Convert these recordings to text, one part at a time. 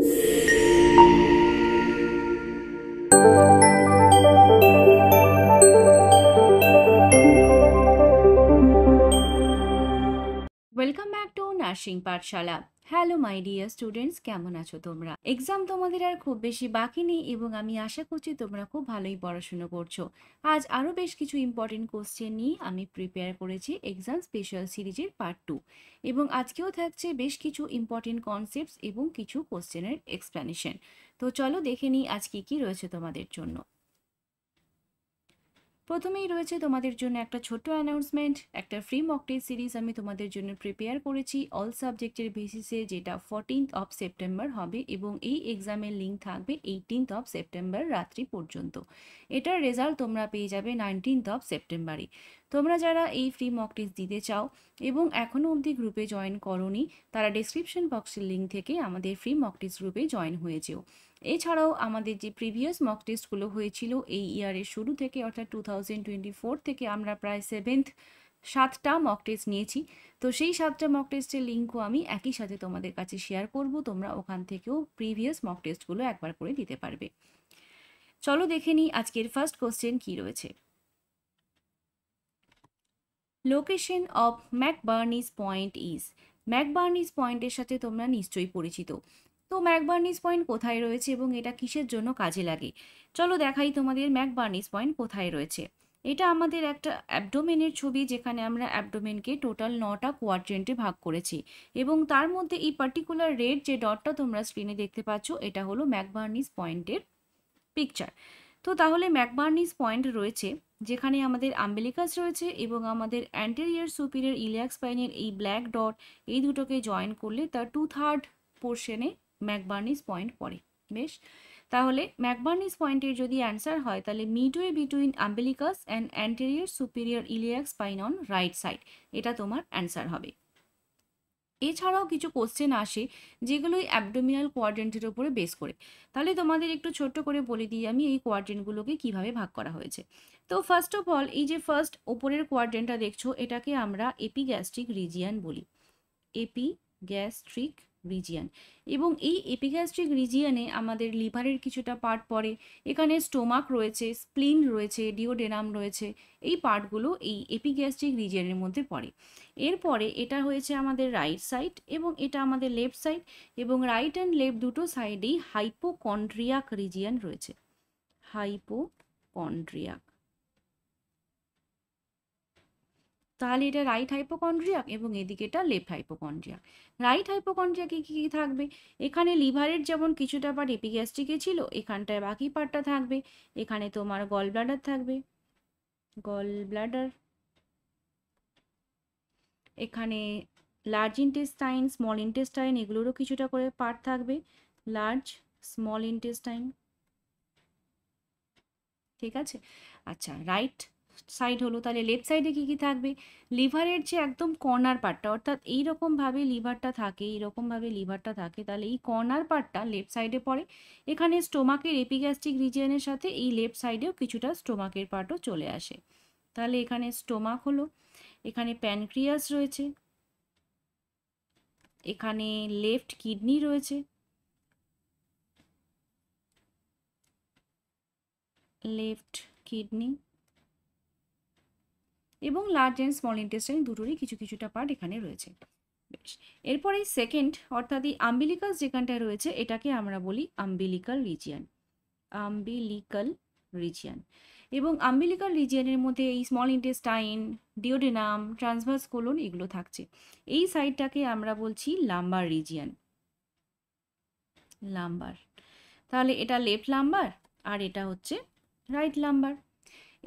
Welcome back to nursing Pathsala. Hello my dear students, কেমন আছো তোমরা? এক্সাম তোমাদের আর খুব বেশি বাকি নেই এবং আমি আশা করছি তোমরা খুব ভালোই পড়াশুনো করছো। আজ আরও বেশ কিছু ইম্পর্টেন্ট কোশ্চেন নিয়ে আমি প্রিপেয়ার করেছি এক্সাম স্পেশাল সিরিজের পার্ট 2, এবং আজকেও থাকছে বেশ কিছু ইম্পর্টেন্ট কনসেপ্টস এবং কিছু কোশ্চেনের এক্সপ্লেনেশন। তো চলো দেখে নিই আজ কী কী রয়েছে তোমাদের জন্য। প্রথমেই রয়েছে তোমাদের জন্য একটা ছোট্ট অ্যানাউন্সমেন্ট। একটা ফ্রি মক টেস্ট সিরিজ আমি তোমাদের জন্য প্রিপেয়ার করেছি অল সাবজেক্টের বেসিসে, যেটা 14th সেপ্টেম্বর হবে এবং এই এক্সামের লিঙ্ক থাকবে 18th সেপ্টেম্বর রাত্রি পর্যন্ত। এটার রেজাল্ট তোমরা পেয়ে যাবে 19th সেপ্টেম্বরে। তোমরা যারা এই ফ্রি মক টেস্ট দিতে চাও এবং এখনও অবধি গ্রুপে জয়েন করোনি, তারা ডেসক্রিপশন বক্সের লিঙ্ক থেকে আমাদের ফ্রি মক টেস্ট গ্রুপে জয়েন হয়ে যেও। এছাড়াও আমাদের যে প্রিভিয়াস মক টেস্টগুলো হয়েছিল এই ইয়ারের শুরু থেকে, অর্থাৎ 2024 থেকে আমরা প্রায় 7টা মক টেস্ট নিয়েছি। তো সেই 7টা মক টেস্টের লিঙ্কও আমি একই সাথে তোমাদের কাছে শেয়ার করব, তোমরা ওখান থেকেও প্রিভিয়াস মক টেস্টগুলো একবার করে দিতে পারবে। চলো দেখে নিই আজকের ফার্স্ট কোশ্চেন কি রয়েছে। Location of McBurney's point is. McBurney's পয়েন্টের সাথে তোমরা নিশ্চয়ই পরিচিত। তো ম্যাকবার্নিস পয়েন্ট কোথায় রয়েছে এবং এটা কিসের জন্য কাজে লাগে? চলো দেখাই তোমাদের ম্যাকবার্নিস পয়েন্ট কোথায় রয়েছে। এটা আমাদের একটা অ্যাবডোমেনের ছবি, যেখানে আমরা অ্যাবডোমেনকে টোটাল 9টা কোয়াড্রেন্টে ভাগ করেছি এবং তার মধ্যে এই পার্টিকুলার রেড যে ডটটা তোমরা স্ক্রিনে দেখতে পাচ্ছ, এটা হলো ম্যাকবার্নিস পয়েন্টের পিকচার। তো তাহলে ম্যাকবার্নিস পয়েন্ট রয়েছে যেখানে আমাদের আম্বিলিকাস রয়েছে এবং আমাদের অ্যান্টেরিয়র সুপিরিয়র ইলিয়াক স্পাইনের এই ব্ল্যাক ডট, এই দুটোকে জয়েন করলে তার 2/3 পোর্শনে ম্যাকবার্নিস পয়েন্ট পড়ে। বেশ, তাহলে ম্যাকবার্নিস পয়েন্টের যদি অ্যান্সার হয় তাহলে midway between umbilicus and anterior superior iliac spine on right side, এটা তোমার অ্যান্সার হবে। এছাড়াও কিছু কোশ্চেন আসে যেগুলো এই অ্যাবডোমিনাল কোয়াড্রেন্টের উপরে বেস করে। তাহলে তোমাদের একটু ছোট্ট করে বলে দিই আমি এই কোয়াড্রেন্টগুলোকে কিভাবে ভাগ করা হয়েছে। তো ফার্স্ট অফ অল, এই যে ফার্স্ট ওপরের কোয়াড্রেন্টটা দেখছো, এটাকে আমরা এপিগ্যাস্ট্রিক রিজিয়ান বলি। Epigastric region. এবং এই এপিগ্যাস্ট্রিক রিজিয়ানে আমাদের লিভারের কিছুটা পার্ট পড়ে, এখানে স্টোমাক রয়েছে, স্প্লিন রয়েছে, ডিওডেনাম রয়েছে, এই পার্টগুলো এই এপিগ্যাস্ট্রিক রিজিয়ানের মধ্যে পড়ে। এরপরে এটা হয়েছে আমাদের রাইট সাইড এবং এটা আমাদের লেফট সাইড, এবং রাইট অ্যান্ড লেফট দুটো সাইডেই হাইপোকন্ড্রিয়াক রিজিয়ান রয়েছে। হাইপোকন্ড্রিয়াক। তাহলে এটা রাইট হাইপোকন্ড্রিয়াক এবং এদিকে এটা লেফট হাইপোকন্ড্রিয়াক। রাইট হাইপোকন্ড্রিয়াকে কী কী থাকবে? এখানে লিভারের যেমন কিছুটা পার্ট এপিগ্যাস্ট্রিকে ছিল, এখানটায় বাকি পার্টটা থাকবে। এখানে তোমার গল ব্লাডার থাকবে, গল ব্লাডার। এখানে লার্জ ইন্টেস্টাইন, স্মল ইন্টেস্টাইন, এগুলোরও কিছুটা করে পার্ট থাকবে, লার্জ, স্মল ইন্টেস্টাইন। ঠিক আছে, আচ্ছা রাইট সাইড হলো। তাহলে লেফট সাইডে কী কী থাকবে? লিভারের যে একদম কর্নার পার্টটা, অর্থাৎ এইরকমভাবে লিভারটা থাকে, এইরকমভাবে লিভারটা থাকে, তাহলে এই কর্নার পার্টটা লেফট সাইডে পড়ে। এখানে স্টোমাকের এপিগ্যাস্ট্রিক রিজিয়নের সাথে এই লেফট সাইডেও কিছুটা স্টোমাকের পার্টও চলে আসে। তাহলে এখানে স্টোমাক হলো, এখানে প্যানক্রিয়াস রয়েছে, এখানে লেফট কিডনি রয়েছে, লেফট কিডনি, এবং লার্জ অ্যান্ড স্মল ইন্টেস্টাইন দুটোরই কিছু কিছুটা পার্ট এখানে রয়েছে। বেশ, এরপরে সেকেন্ড অর্থাৎ এই আম্বিলিকাস যেখানটায় রয়েছে এটাকে আমরা বলি আম্বিলিকাল রিজিয়ান। Umbilical region. এবং আম্বিলিকাল রিজিয়ানের মধ্যে এই small intestine, duodenum, transverse colon এগুলো থাকছে। এই সাইডটাকে আমরা বলছি লাম্বার রিজিয়ান। লাম্বার। তাহলে এটা লেফট লাম্বার আর এটা হচ্ছে রাইট লাম্বার।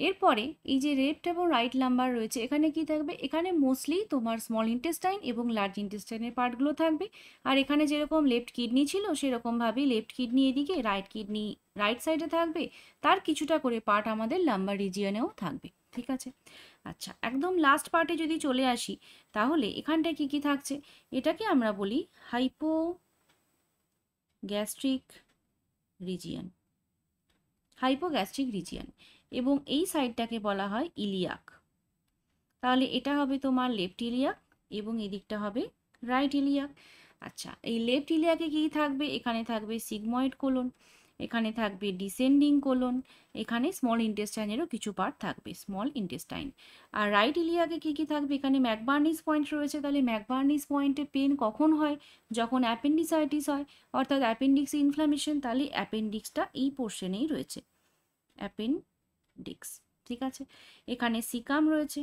এরপরে এই যে লেফট এবং রাইট লাম্বার রয়েছে, এখানে কি থাকবে? এখানে মোস্টলি তোমার স্মল ইন্টেস্টাইন এবং লার্জ ইন্টেস্টাইনের পার্টগুলো থাকবে। আর এখানে যেরকম লেফট কিডনি ছিল সেরকমভাবেই লেফট কিডনি এদিকে, রাইট কিডনি রাইট সাইডে থাকবে, তার কিছুটা করে পার্ট আমাদের লাম্বার রিজিয়নেও থাকবে। ঠিক আছে, আচ্ছা একদম লাস্ট পার্টে যদি চলে আসি, তাহলে এখানটায় কি কি থাকছে? এটাকে আমরা বলি হাইপোগ্যাস্ট্রিক রিজিয়ন। Hypogastric region. এবং এই সাইডটাকে বলা হয় ইলিয়াক। তাহলে এটা হবে তোমার লেফট ইলিয়াক এবং এদিকটা হবে রাইট ইলিয়াক। আচ্ছা, এই লেফট ইলিয়াকে কি থাকবে? এখানে থাকবে সিগময়েড কোলন, এখানে থাকবে ডিসেন্ডিং কোলন, এখানে স্মল ইন্টেস্টাইনেরও কিছু পার্ট থাকবে, স্মল ইন্টেস্টাইন। আর রাইট ইলিয়াকে কি কি থাকবে? এখানে ম্যাকবার্নিস পয়েন্ট রয়েছে। তাহলে ম্যাকবার্নিস পয়েন্টে পেন কখন হয়? যখন অ্যাপেন্ডিসাইটিস হয়, অর্থাৎ অ্যাপেন্ডিক্স ইনফ্লামেশন। তাহলে অ্যাপেন্ডিক্সটা এই পোর্শনেই রয়েছে, অ্যাপেন্ডিক্স। ঠিক আছে, এখানে সিকাম রয়েছে,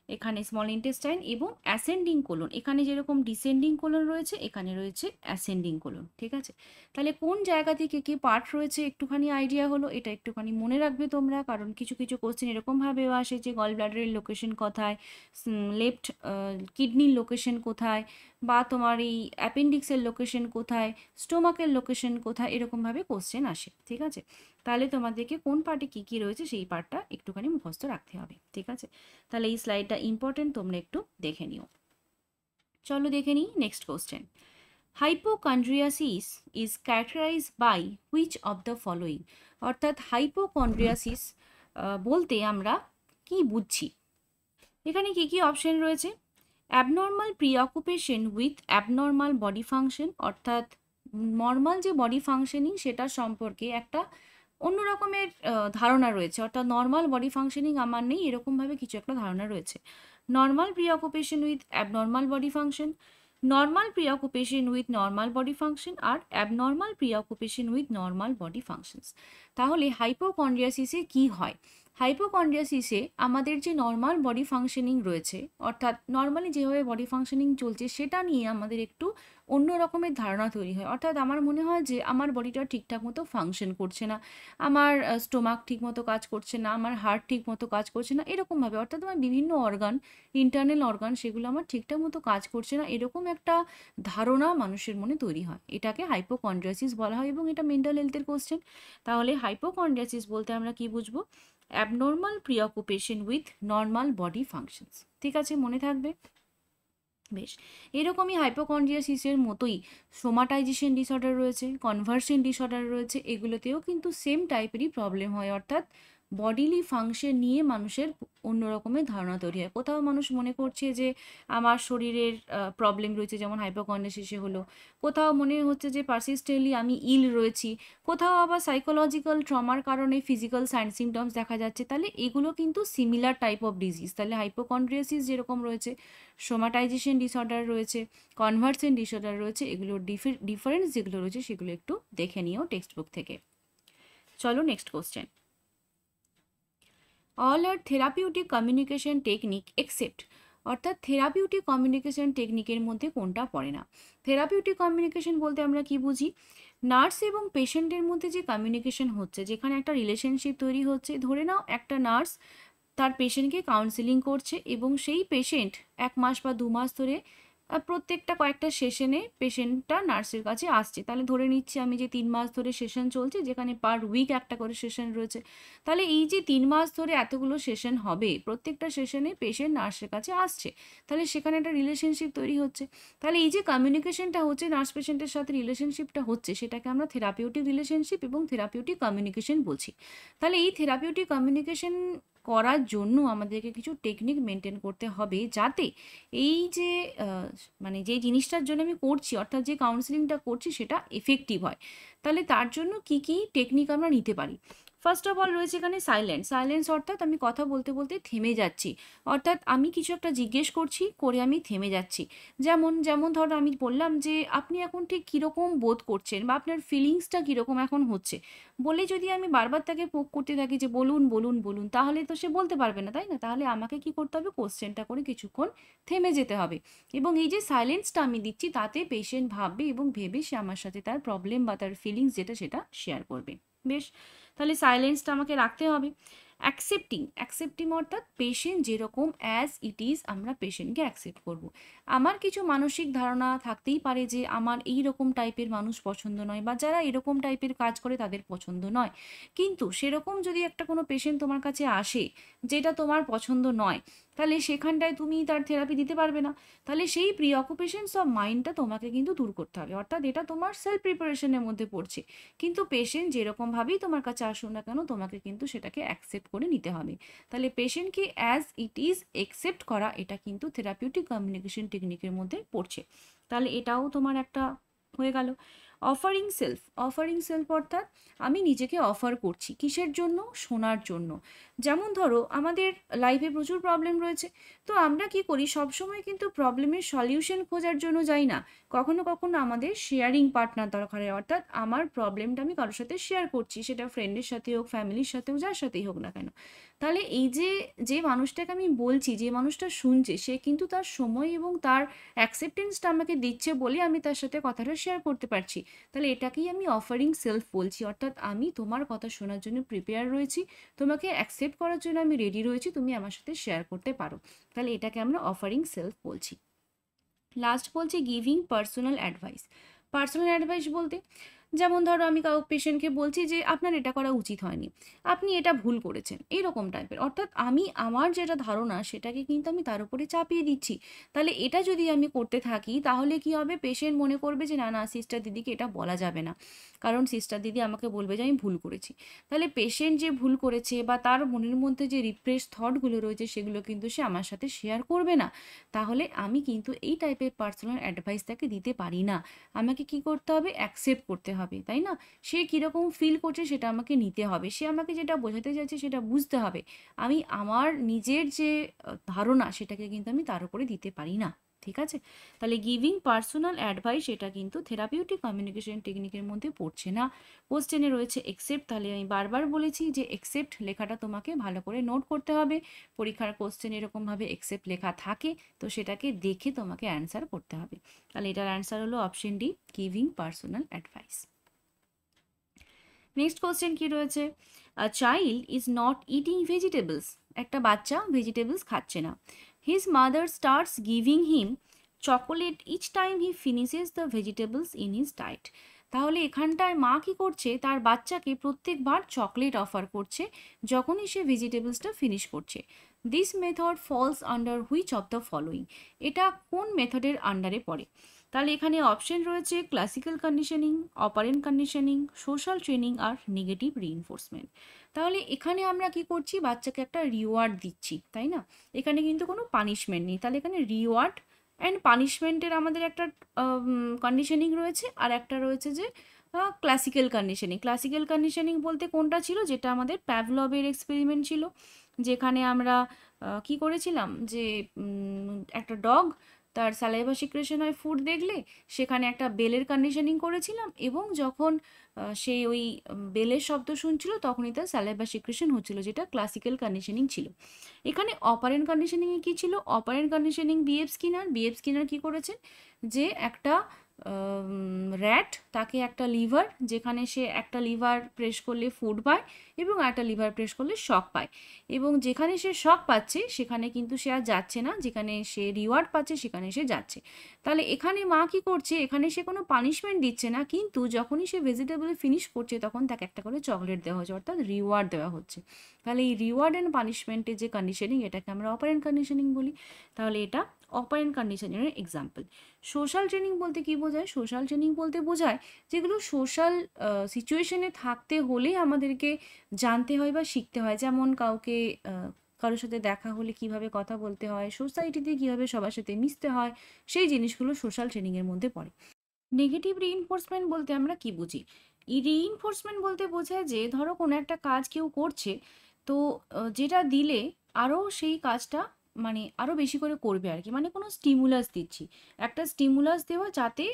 এখানে স্মল ইন্টেস্টাইন এবং অ্যাসেন্ডিং কোলন। এখানে যেরকম ডিসেন্ডিং কোলন রয়েছে, এখানে রয়েছে অ্যাসেন্ডিং কোলন। ঠিক আছে, তাহলে কোন জায়গা থেকে কি পার্ট রয়েছে একটুখানি আইডিয়া হলো। এটা একটুখানি মনে রাখবে তোমরা, কারণ কিছু কিছু কোশ্চেন এরকমভাবেও আসে যে গল ব্লাডারের লোকেশন কোথায়, লেফট কিডনির লোকেশন কোথায়, বা তোমার এই অ্যাপেন্ডিক্সের লোকেশন কোথায়, স্টোমাকের লোকেশন কোথায়, এরকমভাবে কোশ্চেন আসে। ঠিক আছে, তাহলে তোমাদেরকে কোন পার্টে কী কী রয়েছে সেই পার্টটা একটুখানি মুখস্থ রাখতে হবে। ঠিক আছে, তাহলে এই স্লাইডটা ইম্পর্টেন্ট, তোমরা একটু দেখে নিও। চলো দেখে নিই next question. Hypochondriasis is characterized by which of the following? অর্থাৎ হাইপোকন্ড্রিয়াসিস বলতে আমরা কি বুঝছি? এখানে কি কি অপশন রয়েছে? Abnormal preoccupation with abnormal body function, অর্থাৎ নর্মাল যে বডি ফাংশনিং সেটা সম্পর্কে একটা অন্য রকমের ধারণা রয়েছে, অর্থাৎ নর্মাল বডি ফাংশনিং আমার নেই, এরকমভাবে কিছু একটা ধারণা রয়েছে। Normal preoccupation with abnormal body function, normal preoccupation with normal body function, আর abnormal preoccupation with normal body functions. তাহলে হাইপোকন্ড্রিয়াসিসে কি হয়? হাইপোকন্ড্রিয়াসিসে আমাদের যে নর্মাল বডি ফাংশনিং রয়েছে, অর্থাৎ নর্মালি যেভাবে বডি ফাংশনিং চলছে সেটা নিয়ে আমাদের একটু অন্য রকমের ধারণা তৈরি হয়। অর্থাৎ আমার মনে হয় যে আমার বডিটা ঠিকঠাক মতো ফাংশন করছে না, আমার স্টোমাক ঠিক মতো কাজ করছে না, আমার হার্ট ঠিক মতো কাজ করছে না, এরকমভাবে। অর্থাৎ আমার বিভিন্ন অর্গান, ইন্টারনাল অর্গান, সেগুলো আমার ঠিকঠাক মতো কাজ করছে না, এরকম একটা ধারণা মানুষের মনে তৈরি হয়। এটাকে হাইপোকন্ড্রিয়াসিস বলা হয় এবং এটা মেন্টাল হেলথের কোশ্চেন। তাহলে হাইপোকন্ড্রিয়াসিস বলতে আমরা কি বুঝবো? Abnormal preoccupation with normal body functions. ঠিক আছে, মনে থাকবে। বেশ, এরকমই হাইপোকন্ড্রিয়াসিসের মতোই সোমাটাইজেশন ডিসঅর্ডার রয়েছে, কনভার্সন ডিসঅর্ডার রয়েছে, এগুলোতেও কিন্তু সেম টাইপেরই প্রবলেম হয়। অর্থাৎ বডিলি ফাংশন নিয়ে মানুষের অন্য রকমের ধারণা তৈরি হয়। কোথাও মানুষ মনে করছে যে আমার শরীরের প্রবলেম রয়েছে, যেমন হাইপোকন্ড্রিয়াসিসে হলো। কোথাও মনে হচ্ছে যে পারসিস্টেন্টলি আমি ইল রয়েছি। কোথাও আবার সাইকোলজিক্যাল ট্রমার কারণে ফিজিক্যাল সাইন সিমটমস দেখা যাচ্ছে। তাহলে এগুলো কিন্তু সিমিলার টাইপ অফ ডিজিজ। তাহলে হাইপোকন্ড্রিয়াসিস যেরকম রয়েছে, সোমাটাইজেশন ডিসঅর্ডার রয়েছে, কনভার্সন ডিসঅর্ডার রয়েছে, এগুলোর ডিফারেন্স যেগুলো রয়েছে সেগুলো একটু দেখে নিও টেক্সট বুক থেকে। চলো নেক্সট কোশ্চেন। অল আর থেরাপিউটিক কমিউনিকেশন টেকনিক এক্সেপ্ট, অর্থাৎ থেরাপিউটিক কমিউনিকেশন টেকনিকের মধ্যে কোনটা পড়ে না? থেরাপিউটিক কমিউনিকেশন বলতে আমরা কি বুঝি? নার্স এবং পেশেন্টের মধ্যে যে কমিউনিকেশন হচ্ছে, যেখানে একটা রিলেশনশিপ তৈরি হচ্ছে। ধরে নাও একটা নার্স তার পেশেন্টকে কাউন্সেলিং করছে এবং সেই পেশেন্ট 1 মাস বা 2 মাস ধরে প্রত্যেকটা কয়েকটা সেশনে পেশেন্টটা নার্সের কাছে আসছে। তাহলে ধরে নিচ্ছি আমি যে 3 মাস ধরে সেশন চলছে, যেখানে পার উইক একটা করে সেশন রয়েছে। তাহলে এই যে 3 মাস ধরে এতগুলো সেশন হবে, প্রত্যেকটা সেশনে পেশেন্ট নার্সের কাছে আসছে, তাহলে সেখানে একটা রিলেশনশিপ তৈরি হচ্ছে। তাহলে এই যে কমিউনিকেশনটা হচ্ছে, নার্স পেশেন্টের সাথে রিলেশনশিপটা হচ্ছে, সেটাকে আমরা থেরাপিউটিক রিলেশনশিপ এবং থেরাপিউটিক কমিউনিকেশন বলছি। তাহলে এই থেরাপিউটিক কমিউনিকেশন করার জন্য আমাদেরকে কিছু টেকনিক মেনটেন করতে হবে, যাতে এই যে মানে যে জিনিসটার জন্য আমি করছি, অর্থাৎ যে কাউন্সেলিংটা করছি, সেটা এফেক্টিভ হয়। তাহলে তার জন্য কি কি টেকনিক আমরা নিতে পারি? ফার্স্ট অফ অল রয়েছে এখানে সাইলেন্স। সাইলেন্স অর্থাৎ আমি কথা বলতে বলতে থেমে যাচ্ছি, অর্থাৎ আমি কিছু একটা জিজ্ঞেস করছি, করে আমি থেমে যাচ্ছি। যেমন যেমন ধরো আমি বললাম যে আপনি এখন ঠিক কীরকম বোধ করছেন, বা আপনার ফিলিংসটা কীরকম এখন হচ্ছে, বলে যদি আমি বারবার তাকে পোক করতে থাকি যে বলুন বলুন বলুন, তাহলে তো সে বলতে পারবে না, তাই না? তাহলে আমাকে কি করতে হবে? কোশ্চেনটা করে কিছুক্ষণ থেমে যেতে হবে। এবং এই যে সাইলেন্সটা আমি দিচ্ছি, তাতে পেশেন্ট ভাববে এবং ভেবে সে আমার সাথে তার প্রবলেম বা তার ফিলিংস যেটা সেটা শেয়ার করবে। বেশ, তাহলে সাইলেন্সটা আমাকে রাখতে হবে। অ্যাকসেপ্টিং অর্থাৎ পেশেন্ট যেরকম অ্যাজ ইট ইজ আমরা পেশেন্টকে অ্যাকসেপ্ট করব। আমার কিছু মানসিক ধারণা থাকতেই পারে যে আমার এই রকম টাইপের মানুষ পছন্দ নয়, বা যারা এরকম টাইপের কাজ করে তাদের পছন্দ নয়। কিন্তু সেরকম যদি একটা কোনো পেশেন্ট তোমার কাছে আসে যেটা তোমার পছন্দ নয়, তাহলে সেখানটায় তুমি তার থেরাপি দিতে পারবে না। তাহলে সেই প্রিঅকুপেশনস অফ মাইন্ডটা তোমাকে কিন্তু দূর করতে হবে, অর্থাৎ এটা তোমার সেলফ প্রিপারেশনের মধ্যে পড়ছে। কিন্তু পেশেন্ট যেরকমভাবেই তোমার কাছে আসুন না কেন, তোমাকে কিন্তু সেটাকে অ্যাকসেপ্ট করে নিতে হবে। তাহলে পেশেন্টকে অ্যাজ ইট ইজ অ্যাকসেপ্ট করা, এটা কিন্তু থেরাপিউটিক কমিউনিকেশন টেকনিকের মধ্যে পড়ছে। তাহলে এটাও তোমার একটা হয়ে গেল। অফারিং সেলফ অর্থাৎ আমি নিজেকে অফার করছি কিসের জন্য? শোনার জন্য। যেমন ধরো আমাদের লাইফে প্রচুর প্রবলেম রয়েছে, তো আমরা কি করি সবসময় কিন্তু প্রবলেমের সলিউশন খোঁজার জন্য যাই না, কখনো কখনো আমাদের শেয়ারিং পার্টনার দরকার হয়, অর্থাৎ আমার প্রবলেমটা আমি কারোর সাথে শেয়ার করছি, সেটা ফ্রেন্ডের সাথে হোক, ফ্যামিলির সাথে হোক, যার সাথেই হোক না কেন। তাহলে এই যে যে মানুষটাকে আমি বলছি, যে মানুষটা শুনছে, সে কিন্তু তার সময় এবং তার অ্যাকসেপ্টেন্সটা আমাকে দিচ্ছে বলে আমি তার সাথে কথাটা শেয়ার করতে পারছি। তাহলে এটাকেই আমি অফারিং সেলফ বলছি, অর্থাৎ আমি তোমার কথা শোনার জন্য প্রিপেয়ার রয়েছি, তোমাকে অ্যাকসেপ্ট করার জন্য আমি রেডি রয়েছি, তুমি আমার সাথে শেয়ার করতে পারো। তাহলে এটাকে আমরা অফারিং সেলফ বলছি। লাস্ট বলছি giving personal advice. Personal advice বলতে যেমন ধরো আমি কারো পেশেন্টকে বলছি যে আপনার এটা করা উচিত হয়নি, আপনি এটা ভুল করেছেন, এইরকম টাইপের, অর্থাৎ আমি আমার যেটা ধারণা সেটাকে কিন্তু আমি তার উপরে চাপিয়ে দিচ্ছি। তাহলে এটা যদি আমি করতে থাকি তাহলে কি হবে, পেশেন্ট মনে করবে যে না না সিস্টার দিদিকে এটা বলা যাবে না, কারণ সিস্টার দিদি আমাকে বলবে যে আমি ভুল করেছি। তাহলে পেশেন্ট যে ভুল করেছে বা তার মনের মধ্যে যে রিপ্রেস থটগুলো রয়েছে সেগুলো কিন্তু সে আমার সাথে শেয়ার করবে না। তাহলে আমি কিন্তু এই টাইপের পার্সোনাল অ্যাডভাইস তাকে দিতে পারি না। আমাকে কি করতে হবে, অ্যাকসেপ্ট করতে হবে, তাই না? সে কীরকম ফিল করছে সেটা আমাকে নিতে হবে, সে আমাকে যেটা বোঝাতে চাইছে সেটা বুঝতে হবে। আমি আমার নিজের যে ধারণা সেটাকে কিন্তু আমি তার উপরে দিতে পারি না। ঠিক আছে? তাহলে গিভিং পার্সোনাল অ্যাডভাইস এটা কিন্তু থেরাপিউটিক কমিউনিকেশন টেকনিকের মধ্যে পড়ছে না। কোশ্চেনে রয়েছে একসেপ্ট, তাহলে আমি বারবার বলেছি যে একসেপ্ট লেখাটা তোমাকে ভালো করে নোট করতে হবে। পরীক্ষার কোশ্চেন এরকমভাবে একসেপ্ট লেখা থাকে, তো সেটাকে দেখে তোমাকে অ্যান্সার করতে হবে। তাহলে এটার অ্যান্সার হলো option D, giving personal advice. Next question কি রয়েছে, a child is not eating vegetables. একটা বাচ্চা ভেজিটেবলস খাচ্ছে না। His mother starts giving him chocolate each time he finishes the vegetables in his diet. তাহলে এখানটায় মা কি করছে, তার বাচ্চাকে প্রত্যেকবার চকলেট অফার করছে যখনই সে ভেজিটেবলসটা ফিনিশ করছে। This method falls under which of the following. এটা কোন মেথডের আন্ডারে পড়ে? তাহলে এখানে অপশন রয়েছে classical conditioning, operant conditioning, social training আর নেগেটিভ রিইনফোর্সমেন্ট। তাহলে এখানে আমরা কি করছি, বাচ্চাকে একটা রিওয়ার্ড দিচ্ছি, তাই না? এখানে কিন্তু কোনো পানিশমেন্ট নেই। তাহলে এখানে রিওয়ার্ড অ্যান্ড পানিশমেন্টের আমাদের একটা কন্ডিশনিং রয়েছে, আর একটা রয়েছে যে ক্লাসিক্যাল কন্ডিশনিং। ক্লাসিক্যাল কন্ডিশনিং বলতে কোনটা ছিল, যেটা আমাদের প্যাভলভের এক্সপেরিমেন্ট ছিল, যেখানে আমরা কি করেছিলাম যে একটা ডগ তার স্যালাইভা সিক্রেশন হয় ফুড দেখলে, সেখানে একটা বেলের কন্ডিশনিং করেছিলাম, এবং যখন সে ওই বেলের শব্দ শুনছিল তখনই তার স্যালাইভা সিক্রেশন হচ্ছিল, যেটা ক্লাসিক্যাল কন্ডিশনিং ছিল। এখানে অপারেন্ট কন্ডিশনিংয়ে কী ছিল, অপারেন্ট কন্ডিশনিং বিএফ স্কিনার কী করেছেন, যে একটা র্যাট, তাকে একটা লিভার, যেখানে সে একটা লিভার প্রেস করলে ফুড পায় এবং একটা লিভার প্রেস করলে শক পায়, এবং যেখানে সে শক পাচ্ছে সেখানে কিন্তু সে আর যাচ্ছে না, যেখানে সে রিওয়ার্ড পাচ্ছে সেখানে সে যাচ্ছে। তাহলে এখানে মা কি করছে, এখানে সে কোনো পানিশমেন্ট দিচ্ছে না, কিন্তু যখনই সে ভেজিটেবল ফিনিশ করছে তখন তাকে একটা করে চকলেট দেওয়া হচ্ছে, অর্থাৎ রিওয়ার্ড দেওয়া হচ্ছে। তাহলে এই রিওয়ার্ড অ্যান্ড পানিশমেন্টের যে কন্ডিশনিং, এটাকে আমরা অপারেন্ট কন্ডিশনিং বলি। তাহলে এটা অপারেন্ট কন্ডিশনিংয়ের এক্সাম্পল। সোশ্যাল ট্রেনিং বলতে কী বোঝায়? সোশ্যাল ট্রেনিং বলতে বোঝায় যেগুলো সোশ্যাল সিচুয়েশনে থাকতে হলে আমাদেরকে জানতে হয় বা শিখতে হয়, যেমন কাউকে কারোর সাথে দেখা হলে কিভাবে কথা বলতে হয়, সোসাইটিতে কীভাবে সবার সাথে মিশতে হয়, সেই জিনিসগুলো সোশ্যাল ট্রেনিংয়ের মধ্যে পড়ে। নেগেটিভ রিইনফোর্সমেন্ট বলতে আমরা কি বুঝি? রিইনফোর্সমেন্ট বলতে বোঝায় যে ধরো কোনো একটা কাজ কেউ করছে, তো যেটা দিলে আরও সেই কাজটা মানে আরও বেশি করে করবে আর কি, মানে কোনো স্টিমুলাস দিচ্ছি, একটা স্টিমুলাস দেওয়া যাতে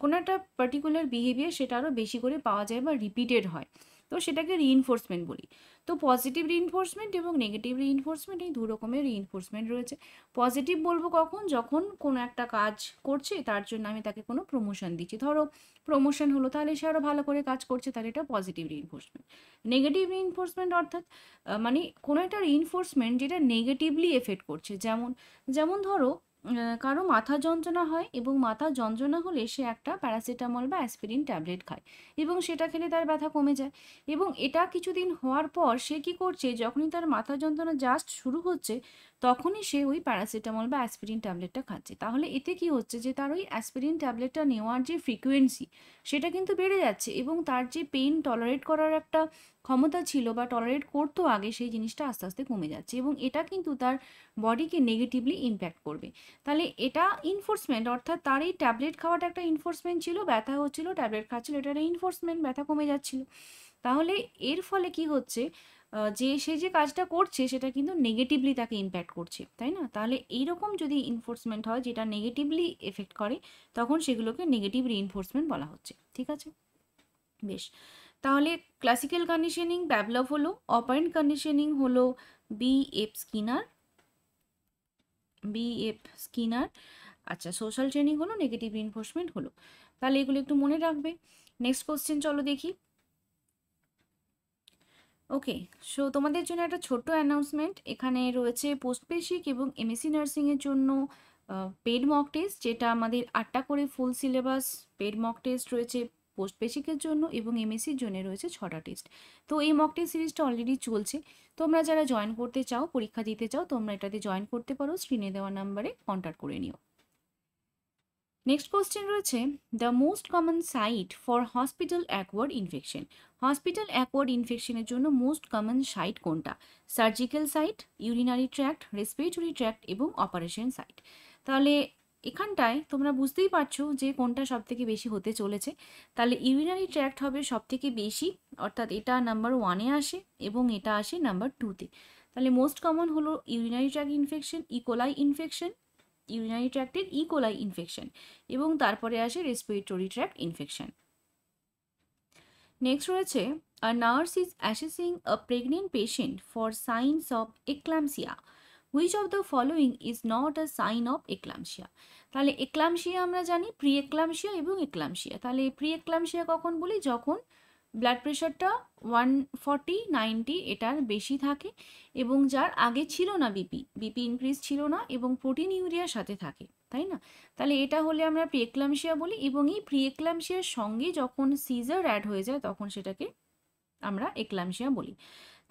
কোনো একটা পার্টিকুলার বিহেভিয়ার সেটা আরও বেশি করে পাওয়া যায় বা রিপিটেড হয়, তো সেটাকে রিইনফোর্সমেন্ট বলি। তো পজিটিভ রিইনফোর্সমেন্ট এবং নেগেটিভ রিইনফোর্সমেন্ট, এই দু রকমের রিইনফোর্সমেন্ট রয়েছে। পজিটিভ বলবো কখন, যখন কোনো একটা কাজ করছে তার জন্য আমি তাকে কোনো প্রমোশন দিচ্ছি, ধরো প্রমোশন হলো, তাহলে সে আরও ভালো করে কাজ করছে, তাহলে এটা পজিটিভ রিইনফোর্সমেন্ট। নেগেটিভ রিইনফোর্সমেন্ট অর্থাৎ মানে কোনো একটা রিইনফোর্সমেন্ট যেটা নেগেটিভলি এফেক্ট করছে, যেমন যেমন ধরো কারো মাথা যন্ত্রণা হয় এবং মাথা যন্ত্রণা হলে সে একটা প্যারাসিটামল বা অ্যাসপিরিন ট্যাবলেট খায় এবং সেটা খেলে তার ব্যথা কমে যায়, এবং এটা কিছুদিন হওয়ার পর সে কী করছে, যখনই তার মাথা যন্ত্রণা জাস্ট শুরু হচ্ছে তখনই সে ওই প্যারাসিটামল বা অ্যাসপিরিন ট্যাবলেটটা খাচ্ছে। তাহলে এতে কি হচ্ছে যে তার ওই অ্যাসপিরিন ট্যাবলেটটা নেওয়ার যে ফ্রিকোয়েন্সি সেটা কিন্তু বেড়ে যাচ্ছে এবং তার যে পেইন টলারেট করার একটা ক্ষমতা ছিল বা টলারেট করতো আগে, সেই জিনিসটা আস্তে আস্তে কমে যাচ্ছে এবং এটা কিন্তু তার বডিকে নেগেটিভলি ইম্প্যাক্ট করবে। তাহলে এটা ইনফোর্সমেন্ট, অর্থাৎ তার এই ট্যাবলেট খাওয়াটা একটা ইনফোর্সমেন্ট ছিল, ব্যথা হচ্ছিল, ট্যাবলেট খাচ্ছিল, এটা একটা ইনফোর্সমেন্ট, ব্যথা কমে যাচ্ছিল। তাহলে এর ফলে কি হচ্ছে, যে সে যে কাজটা করছে সেটা কিন্তু নেগেটিভলি তাকে ইম্প্যাক্ট করছে, তাই না? তাহলে এইরকম যদি ইনফোর্সমেন্ট হয় যেটা নেগেটিভলি এফেক্ট করে, তখন সেগুলোকে নেগেটিভ রিইনফোর্সমেন্ট বলা হচ্ছে। ঠিক আছে, বেশ। তাহলে ক্লাসিক্যাল কন্ডিশনিং প্যাভলভ হলো, অপারেন্ট কন্ডিশনিং হলো বি এফ স্কিনার। আচ্ছা, সোশ্যাল ট্রেনিং হলো, নেগেটিভ রিইনফোর্সমেন্ট হলো। তাহলে এগুলো একটু মনে রাখবে। নেক্সট কোশ্চেন চলো দেখি। ওকে, সো তোমাদের জন্য একটা ছোট্ট অ্যানাউন্সমেন্ট। এখানে রয়েছে পোস্ট বেসিক এবং এমএসসি নার্সিংয়ের জন্য পেড মক টেস্ট, যেটা আমাদের 8টা করে full syllabus paid mock test রয়েছে পোস্ট বেসিকের জন্য, এবং এমএসসির জন্য রয়েছে 6টা টেস্ট। তো এই মক টেস্ট সিরিজটা অলরেডি চলছে। তোমরা যারা জয়েন করতে চাও, পরীক্ষা দিতে চাও, তোমরা এটাতে জয়েন করতে পারো, স্ক্রিনে দেওয়া নাম্বারে কন্ট্যাক্ট করে নিও। নেক্সট কোশ্চেন রয়েছে, the most common site for hospital acquired infection. Hospital acquired ইনফেকশনের জন্য মোস্ট কমন সাইট কোনটা? Surgical site, urinary tract, respiratory tract এবং অপারেশন সাইট। তাহলে এখানটায় তোমরা বুঝতেই পারছো যে কোনটা সব থেকে বেশি হতে চলেছে। তাহলে ইউরিনারি ট্র্যাক্ট হবে সব থেকে বেশি, অর্থাৎ এটা নাম্বার 1-এ আসে এবং এটা আসে নাম্বার 2-তে। তাহলে মোস্ট কমন হলো urinary tract infection, E coli infection, urinary ট্র্যাক্টের ইকোলাই ইনফেকশন, এবং তারপরে আসে রেসপিরেটরি ট্র্যাক্ট ইনফেকশন। নেক্সট রয়েছে, a nurse is assessing a pregnant patient for signs of eclampsia, which of the following is not a sign of eclampsia. তাহলে eclampsia আমরা জানি, pre এক্লামসিয়া এবং এক্লামসিয়া। তাহলে প্রি এক্লামসিয়া কখন বলি? যখন ব্লাড প্রেশারটা 140/90 এটার বেশি থাকে এবং যার আগে ছিল না বিপি ইনক্রিজ ছিল না এবং প্রোটিন ইউরিয়ার সাথে থাকে, তাই না? তাহলে এটা হলে আমরা প্রিএক্লামশিয়া বলি, এবং এই প্রিএক্লামশিয়ার সঙ্গে যখন সিজার অ্যাড হয়ে যায় তখন সেটাকে আমরা এক্লামশিয়া বলি।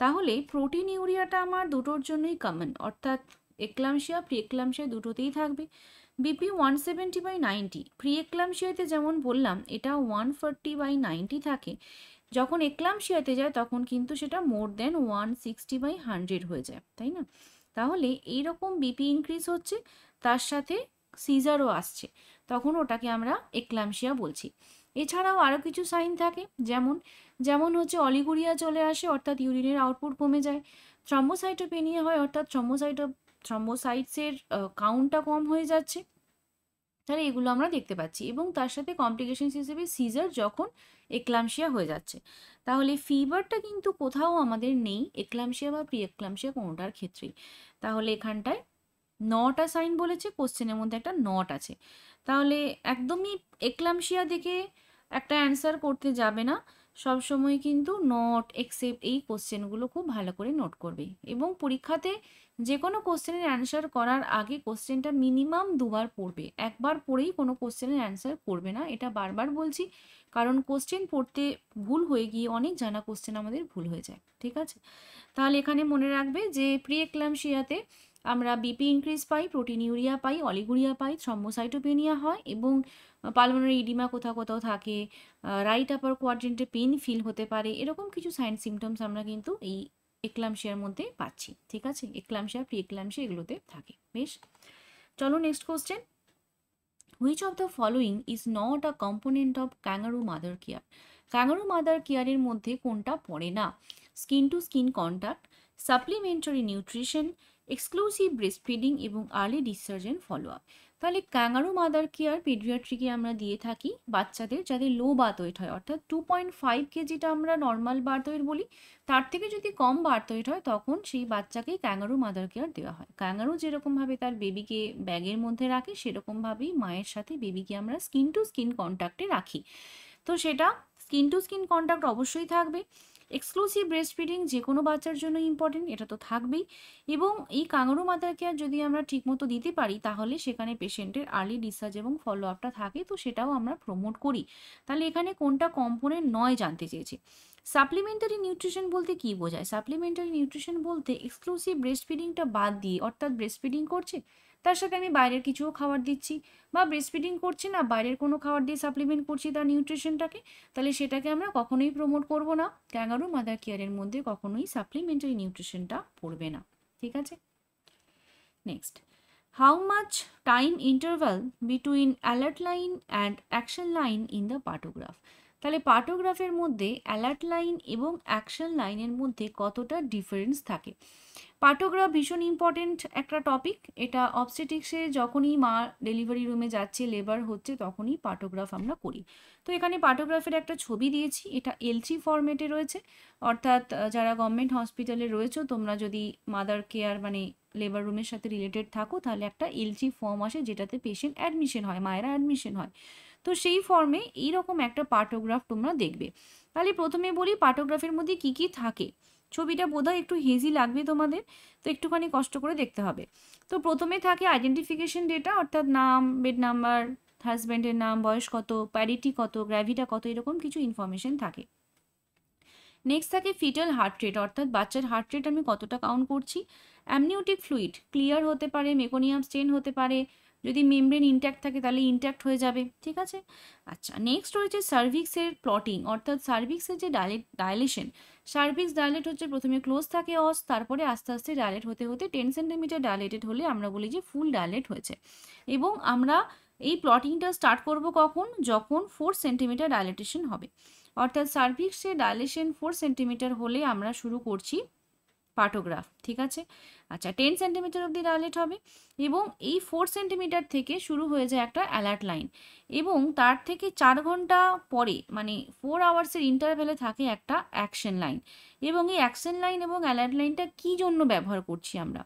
তাহলে প্রোটিন ইউরিয়াটা আমার দুটোর জন্যই কমন, অর্থাৎ এক্লামশিয়া প্রিএক্লামশিয়া দুটোতেই থাকবে। বিপি 170/90, প্রিএক্লামশিয়াতে যেমন বললাম এটা 140/90 থাকে, যখন এক্লামশিয়াতে যায় তখন কিন্তু সেটা মোর দেন 160/100 হয়ে যায়, তাই না? তাহলে এইরকম বিপি ইনক্রিজ হচ্ছে, তার সাথে সিজারও আসছে, তখন ওটাকে আমরা এক্লামশিয়া বলছি। এছাড়াও আরও কিছু সাইন থাকে, যেমন যেমন হচ্ছে অলিগুরিয়া চলে আসে, অর্থাৎ ইউরিনের আউটপুট কমে যায়। থ্রম্বোসাইটোপেনিয়া হয়, অর্থাৎ থ্রম্বোসাইটসের কাউন্টটা কম হয়ে যাচ্ছে। তাহলে এগুলো আমরা দেখতে পাচ্ছি, এবং তার সাথে কমপ্লিকেশনস হিসেবে সিজার যখন এক্লামশিয়া হয়ে যাচ্ছে। তাহলে ফিভারটা কিন্তু কোথাও আমাদের নেই এক্লামশিয়া বা প্রি এক্লামশিয়া কোনোটার ক্ষেত্রেই। তাহলে এখানটায় 9টা সাইন বলেছে, কোশ্চেনের মধ্যে একটা নট আছে। তাহলে একদমই এক্লামশিয়া দেখে একটা অ্যান্সার করতে যাবে না, সবসময় কিন্তু নট, এক্সেপ্ট এই কোশ্চেনগুলো খুব ভালো করে নোট করবে, এবং পরীক্ষাতে যে কোনো কোশ্চেনের অ্যান্সার করার আগে কোশ্চেনটা মিনিমাম 2বার পড়বে, একবার পড়েই কোনো কোশ্চেনের অ্যান্সার করবে না, এটা বারবার বলছি, কারণ কোশ্চেন পড়তে ভুল হয়ে গিয়ে অনেক জানা কোশ্চেন আমাদের ভুল হয়ে যায়। ঠিক আছে, তাহলে এখানে মনে রাখবে যে প্রি এক্লামশিয়াতে আমরা বিপি ইনক্রিজ পাই, প্রোটিন ইউরিয়া পাই, অলিগুরিয়া পাই, থ্রম্বোসাইটোপেনিয়া হয়, এবং পালমোনারি ইডিমা কোথাও কোথাও থাকে, রাইট আপার কোয়াড্রেন্টে পেন ফিল হতে পারে, এরকম কিছু সাইন সিমটমস আমরা কিন্তু এই এক্লামশিয়ার মধ্যে পাচ্ছি। ঠিক আছে, এক্লামশিয়া প্রি এক্লামশিয়া এগুলোতে থাকে। বেশ, চলো next question. Which of the following is not a component of kangaroo mother care? Kangaroo mother কেয়ারের মধ্যে কোনটা পড়ে না? Skin to skin contact, supplementary nutrition, exclusive breast feeding এবং আর্লি ডিসচার্জেন্ট ফলো আপ। তাহলে ক্যাঙ্গারু মাদার কেয়ার পেডিয়াট্রিকে আমরা দিয়ে থাকি বাচ্চাদের যাদের লো বার্থ ওয়েট হয়, অর্থাৎ 2.5 কেজিটা আমরা নর্মাল বার্থ ওয়েট বলি, তার থেকে যদি কম বার্থ ওয়েট হয় তখন সেই বাচ্চাকে ক্যাঙ্গারু মাদার কেয়ার দেওয়া হয়। ক্যাঙ্গারু যেরকমভাবে তার বেবিকে ব্যাগের মধ্যে রাখে, সেরকমভাবেই মায়ের সাথে বেবিকে আমরা স্কিন টু স্কিন কন্ট্যাক্টে রাখি। তো সেটা স্কিন টু স্কিন কন্ট্যাক্ট অবশ্যই থাকবে। এক্সক্লুসিভ ব্রেস্ট ফিডিং যে কোনো বাচ্চার জন্য ইম্পর্টেন্ট, এটা তো থাকবেই। এবং এই কাঙারু মাদার কেয়ার যদি আমরা ঠিকমতো দিতে পারি তাহলে সেখানে পেশেন্টের আর্লি ডিসচার্জ এবং ফলো আপটা থাকে, তো সেটাও আমরা প্রমোট করি। তাহলে এখানে কোনটা কম্পোনেন্ট নয় জানতে চেয়েছি। সাপ্লিমেন্টারি নিউট্রিশন বলতে কি বোঝায়? সাপ্লিমেন্টারি নিউট্রিশন বলতে এক্সক্লুসিভ ব্রেস্ট ফিডিংটা বাদ দিয়ে, অর্থাৎ ব্রেস্ট ফিডিং করছে তার সাথে আমি বাইরের কিছুও খাবার দিচ্ছি, বা ব্রেস্ট ফিডিং করছি না বাইরের কোনো খাবার দিয়ে সাপ্লিমেন্ট করছি তার নিউট্রিশনটাকে, তাহলে সেটাকে আমরা কখনোই প্রমোট করব না। ক্যাঙ্গারু মাদার কেয়ারের মধ্যে কখনোই সাপ্লিমেন্টারি নিউট্রিশনটা পড়বে না। ঠিক আছে, next, how much time interval between alert line and action line in the পার্টোগ্রাফ? তাহলে পার্টোগ্রাফের মধ্যে অ্যালার্ট লাইন এবং অ্যাকশন লাইনের মধ্যে কতটা ডিফারেন্স থাকে? পার্টোগ্রাফ ভীষণ ইম্পর্টেন্ট একটা টপিক। এটা অবস্টেটিক্সে যখনই মা ডেলিভারি রুমে যাচ্ছে, লেবার হচ্ছে, তখনই পার্টোগ্রাফ আমরা করি। তো এখানে পার্টোগ্রাফের একটা ছবি দিয়েছি, এটা L3 ফরম্যাটে রয়েছে। অর্থাৎ যারা গভর্নমেন্ট হসপিটালে রয়েছে, তোমরা যদি মাদার কেয়ার মানে লেবার রুমের সাথে রিলেটেড থাকো তাহলে একটা L3 ফর্ম আসে যেটাতে পেশেন্ট অ্যাডমিশন হয়, মায়েরা অ্যাডমিশন হয়। তো সেই ফর্মে এইরকম একটা পার্টোগ্রাফ তোমরা দেখবে। তাহলে প্রথমে বলি পার্টোগ্রাফের মধ্যে কি কি থাকে। ছবিটা বোধহয় একটু হেজি লাগবে তোমাদের, তো একটুখানি কষ্ট করে দেখতে হবে। তো প্রথমে থাকে আইডেন্টিফিকেশন ডেটা, অর্থাৎ নাম, বেড নাম্বার, হাজব্যান্ডের নাম, বয়স কত, প্যারিটি কত, গ্র্যাভিটা কত, এরকম কিছু ইনফরমেশন থাকে। নেক্সট থাকে ফিটাল হার্ট রেট, অর্থাৎ বাচ্চার হার্ট রেট আমি কতটা কাউন্ট করছি। অ্যামনিওটিক ফ্লুইড ক্লিয়ার হতে পারে, মেকোনিয়াম স্টেন হতে পারে, যদি মেমব্রেন ইনট্যাক্ট থাকে তাহলে ইনট্যাক্ট হয়ে যাবে। ঠিক আছে, আচ্ছা, নেক্সট রয়েছে সার্ভিক্সের প্লটিং, অর্থাৎ সার্ভিক্সের যে ডাইলেশন। সার্ভিক্স ডাইলেট হচ্ছে প্রথমে ক্লোজ থাকে অস, তারপরে আস্তে আস্তে ডাইলেট হতে হতে 10 সেন্টিমিটার ডাইলেটেড হলে আমরা বলি যে ফুল ডাইলেট হয়েছে। এবং আমরা এই প্লটিংটা স্টার্ট করব কখন? যখন 4 সেন্টিমিটার ডাইলেটেশন হবে। অর্থাৎ সার্ভিক্সে ডাইলেশন 4 সেন্টিমিটার হলে আমরা শুরু করছি পার্টোগ্রাফ। ঠিক আছে, আচ্ছা, 10 সেন্টিমিটার অবধি ডাইলেট হবে এবং এই 4 সেন্টিমিটার থেকে শুরু হয়ে যায় একটা অ্যালার্ট লাইন, এবং তার থেকে 4 ঘন্টা পরে মানে 4 আওয়ার্সের ইন্টারভ্যালে থাকে একটা অ্যাকশন লাইন। এবং এই অ্যাকশন লাইন এবং অ্যালার্ট লাইনটা কী জন্য ব্যবহার করছি আমরা?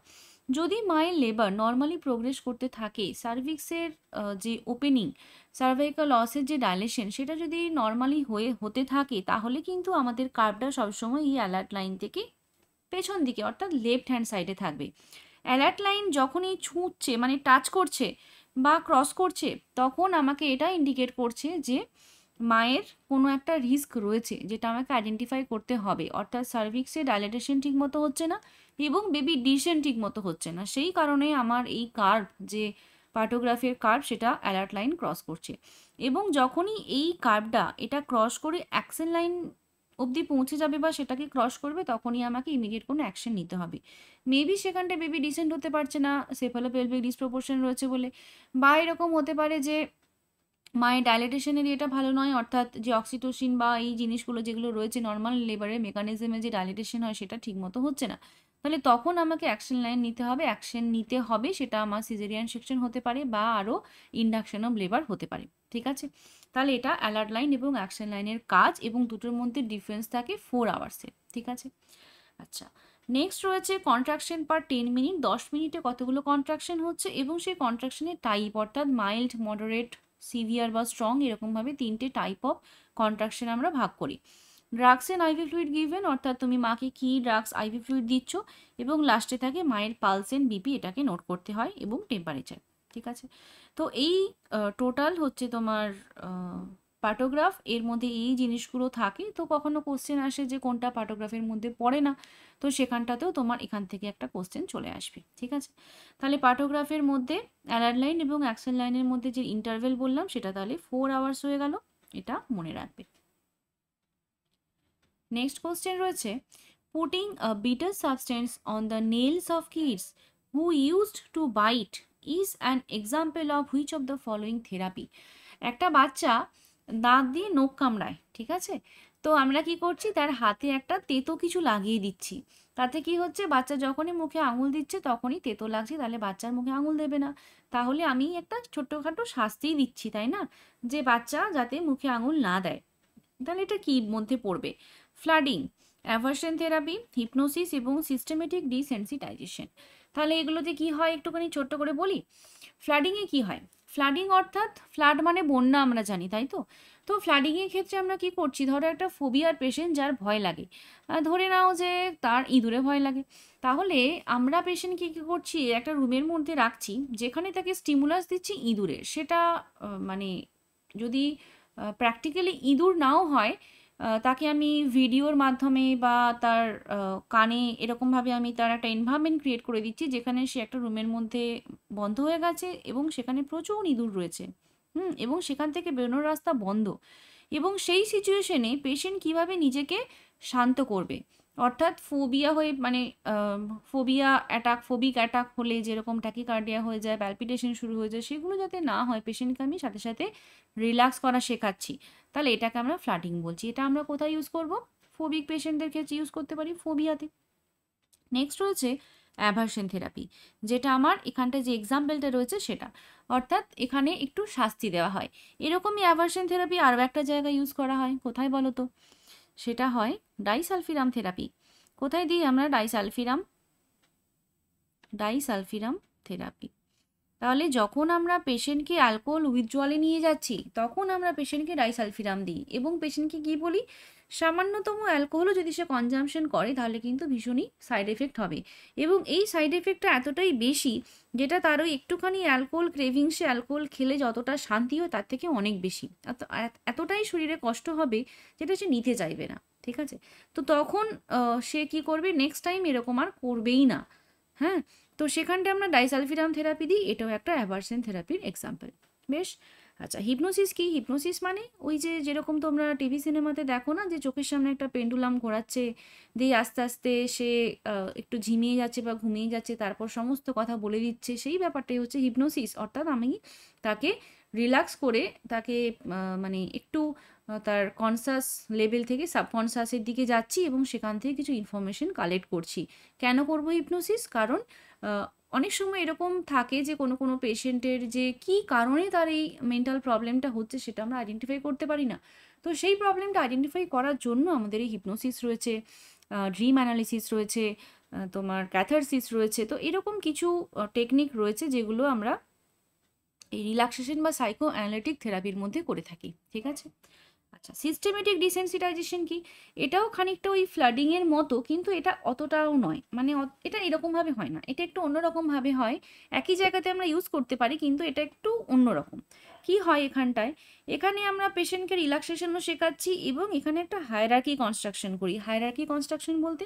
যদি মায়ের লেবার নর্মালি প্রোগ্রেস করতে থাকে, সার্ভিক্সের যে ওপেনিং, সার্ভাইকাল লসের যে ডাইলেশন, সেটা যদি নর্মালি হতে থাকে তাহলে কিন্তু আমাদের কার্ভটা সবসময় এই অ্যালার্ট লাইন থেকে পেছন দিকে, অর্থাৎ লেফট হ্যান্ড সাইডে থাকবে। অ্যালার্ট লাইন যখনই ছুঁচ্ছে মানে টাচ করছে বা ক্রস করছে, তখন আমাকে এটা ইন্ডিকেট করছে যে মায়ের কোনো একটা রিস্ক রয়েছে, যেটা আমাকে আইডেন্টিফাই করতে হবে। অর্থাৎ সার্ভিক্সে ডাইলেটেশন ঠিক মতো হচ্ছে না এবং বেবি ডিসেন ঠিক মতো হচ্ছে না, সেই কারণে আমার এই কার্ভ, যে পার্টোগ্রাফের কার্ভ, সেটা অ্যালার্ট লাইন ক্রস করছে। এবং যখনই এই কার্ভটা এটা ক্রস করে অ্যাকশন লাইন অবধি পৌঁছে যাবে বা সেটাকে ক্রস করবে, তখনই আমাকে ইমিডিয়েট কোনো অ্যাকশন নিতে হবে। মেবি সেখানটা বেবি ডিসেন্ট হতে পারছে না, সেফালোপেলভিক ডিসপ্রপোর্শন রয়েছে বলে, বা এরকম হতে পারে যে মায়ের ডাইলেটেশনের এটা ভালো নয়, অর্থাৎ যে অক্সিটোসিন বা এই জিনিসগুলো যেগুলো রয়েছে নর্মাল লেবারের মেকানিজমে যে ডাইলেটেশন হয় সেটা ঠিকমতো হচ্ছে না। তাহলে তখন আমাকে অ্যাকশন লাইন নিতে হবে, অ্যাকশন নিতে হবে, সেটা আমার সিজারিয়ান সেকশন হতে পারে বা আরও ইন্ডাকশন অফ লেবার হতে পারে। ঠিক আছে, তাহলে এটা অ্যালার্ট লাইন এবং অ্যাকশন লাইনের কাজ, এবং দুটোর মধ্যে ডিফারেন্স থাকে 4 আওয়ার্সের। ঠিক আছে, আচ্ছা, নেক্সট রয়েছে কন্ট্রাকশন পার 10 মিনিট, 10 মিনিটে কতগুলো কন্ট্রাকশন হচ্ছে এবং সেই কন্ট্রাকশনের টাইপ, অর্থাৎ মাইল্ড, মডারেট, সিভিয়ার বা স্ট্রং, এরকমভাবে 3টে টাইপ অফ কন্ট্রাকশন আমরা ভাগ করি। Drugs and IV fluid given, অর্থাৎ তুমি মাকে কী ড্রাগস আইভি ফ্লুইড দিচ্ছ, এবং লাস্টে থাকে মায়ের পালস এন্ড বিপি, এটাকে নোট করতে হয়, এবং টেম্পারেচার। ঠিক আছে, তো এই টোটাল হচ্ছে তোমার পার্টোগ্রাফ, এর মধ্যে এই জিনিসগুলো থাকে। তো কখনো কোশ্চেন আসে যে কোনটা পার্টোগ্রাফের মধ্যে পড়ে না, তো সেখানটাতেও তোমার এখান থেকে একটা কোশ্চেন চলে আসবে। ঠিক আছে, তাহলে পার্টোগ্রাফের মধ্যে অ্যালার্ট লাইন এবং অ্যাকশন লাইনের মধ্যে যে ইন্টারভেল বললাম সেটা তাহলে 4 আওয়ার্স হয়ে গেল, এটা মনে রাখবে। নেক্সট কোশ্চেন রয়েছে, putting a bitter substance on the nails of kids who used to bite is an example of which of the following therapy? একটা বাচ্চা দাঁত দিয়ে নখ কামড়ায়, ঠিক আছে, তো আমরা কি করছি, তার হাতে একটা তেতো কিছু লাগিয়ে দিচ্ছি। তাতে কি হচ্ছে, বাচ্চা যখনই মুখে আঙুল দিচ্ছে তখনই তেতো লাগছে, তাহলে বাচ্চার মুখে আঙুল দেবে না। তাহলে আমি একটা ছোট্টখাটো শাস্তিই দিচ্ছি, তাই না, যে বাচ্চা যাতে মুখে আঙুল না দেয়। তাহলে এটা কি মধ্যে পড়বে? ফ্লাডিং, অ্যাভারশন থেরাপি, হিপনোসিস এবং সিস্টেমেটিক ডিসেন্সিটাইজেশন। তাহলে এগুলোতে কি হয় একটুখানি ছোট্ট করে বলি। ফ্লাডিংয়ে কি হয়? ফ্লাডিং অর্থাৎ ফ্লাড মানে বন্যা, আমরা জানি তাই তো। তো ফ্লাডিংয়ের ক্ষেত্রে আমরা কি করছি, ধরো একটা ফোবিয়ার পেশেন্ট যার ভয় লাগে, ধরে নাও যে তার ইঁদুরে ভয় লাগে, তাহলে আমরা পেশেন্টকে কী করছি, একটা রুমের মধ্যে রাখছি যেখানে তাকে স্টিমুলাস দিচ্ছি ইঁদুরের। সেটা মানে যদি প্র্যাকটিক্যালি ইঁদুর নাও হয়, তাকে আমি ভিডিওর মাধ্যমে বা তার কানে এরকমভাবে আমি তার একটা এনভায়রনমেন্ট ক্রিয়েট করে দিচ্ছি যেখানে সে একটা রুমের মধ্যে বন্ধ হয়ে গেছে এবং সেখানে প্রচুর ইঁদুর রয়েছে, এবং সেখান থেকে বেরোনোর রাস্তা বন্ধ। এবং সেই সিচুয়েশনে পেশেন্ট কিভাবে নিজেকে শান্ত করবে, অর্থাৎ ফোবিয়া হয়ে মানে ফোবিয়া অ্যাটাক, ফোবিক অ্যাটাক হলে যেরকম ট্যাকিকার্ডিয়া হয়ে যায়, প্যালপিটেশন শুরু হয়ে যায়, সেগুলো যাতে না হয় পেশেন্টকে আমি সাথে সাথে রিল্যাক্স করা শেখাচ্ছি। তাহলে এটাকে আমরা ফ্লাডিং বলছি। এটা আমরা কোথায় ইউজ করব, ফোবিক পেশেন্টদের ক্ষেত্রে ইউজ করতে পারি, ফোবিয়াতে। নেক্সট রয়েছে অ্যাভারশন থেরাপি, যেটা আমার এখানটায় যে এক্সাম্পলটা রয়েছে সেটা, অর্থাৎ এখানে একটু শাস্তি দেওয়া হয়। এরকমই অ্যাভারশন থেরাপি আরও একটা জায়গায় ইউজ করা হয়, কোথায় বলো তো, সেটা হয় ডাইসালফিরাম থেরাপি। কোথায় দিই আমরা ডাইসালফিরাম থেরাপি। তাহলে যখন আমরা পেশেন্টকে অ্যালকোহল উইথড্রয়ালে নিয়ে যাচ্ছি তখন আমরা পেশেন্টকে ডাইসালফিরাম দিই এবং পেশেন্টকে কী বলি, সামান্যতম অ্যালকোহলও যদি সে কনজামশন করে তাহলে কিন্তু ভীষণই সাইড এফেক্ট হবে। এবং এই সাইড এফেক্টটা এতটাই বেশি যেটা তার ওই একটুখানি অ্যালকোহল ক্রেভিংসে অ্যালকোহল খেলে যতটা শান্তি হয় তার থেকে অনেক বেশি, এতটাই শরীরে কষ্ট হবে যেটা সে নিতে চাইবে না। ঠিক আছে, তো তখন সে কি করবে, নেক্সট টাইম এরকম আর করবেই না। হ্যাঁ, তো সেখানটা আমরা ডাইসালফিরাম থেরাপি দিই, এটাও একটা অ্যাভারশন থেরাপির এক্সাম্পল। বেশ। আচ্ছা, হিপনোসিস কি, হিপনোসিস মানে ওই যে যেরকম তোমরা টিভি সিনেমাতে দেখো না, যে চোখের সামনে একটা পেন্ডুলাম ঘোরাচ্ছে, দিয়ে আস্তে আস্তে সে একটু ঝিমিয়ে যাচ্ছে বা ঘুমিয়ে যাচ্ছে, তারপর সমস্ত কথা বলে দিচ্ছে, সেই ব্যাপারটাই হচ্ছে হিপনোসিস। অর্থাৎ আমি তাকে রিল্যাক্স করে তাকে মানে একটু তার কনসাস লেভেল থেকে সাবকনসাসের দিকে যাচ্ছি এবং সেখান থেকে কিছু ইনফরমেশন কালেক্ট করছি। কেন করবো হিপনোসিস, কারণ অনেক সময় এরকম থাকে যে কোনো কোনো পেশেন্টের যে কী কারণে তার এই মেন্টাল প্রবলেমটা হচ্ছে সেটা আমরা আইডেন্টিফাই করতে পারি না। তো সেই প্রবলেমটা আইডেন্টিফাই করার জন্য আমাদের এই হিপনোসিস রয়েছে, ড্রিম অ্যানালিসিস রয়েছে, তোমার ক্যাথারসিস রয়েছে। তো এরকম কিছু টেকনিক রয়েছে যেগুলো আমরা এই রিল্যাক্সেশন বা সাইকো অ্যানালিটিক থেরাপির মধ্যে করে থাকি। ঠিক আছে। আচ্ছা, সিস্টেমেটিক ডিসেন্সিটাইজেশন কি, এটাও খানিকটা ওই ফ্লাডিংয়ের মতো, কিন্তু এটা অতটাও নয়, মানে এটা এরকমভাবে হয় না, এটা একটু অন্যরকমভাবে হয়। একই জায়গাতে আমরা ইউজ করতে পারি কিন্তু এটা একটু অন্যরকম। কি হয় এখানটায়, এখানে আমরা পেশেন্টকে রিল্যাক্সেশনও শেখাচ্ছি এবং এখানে একটা হায়ারার্কি কনস্ট্রাকশন করি। হায়ারার্কি কনস্ট্রাকশন বলতে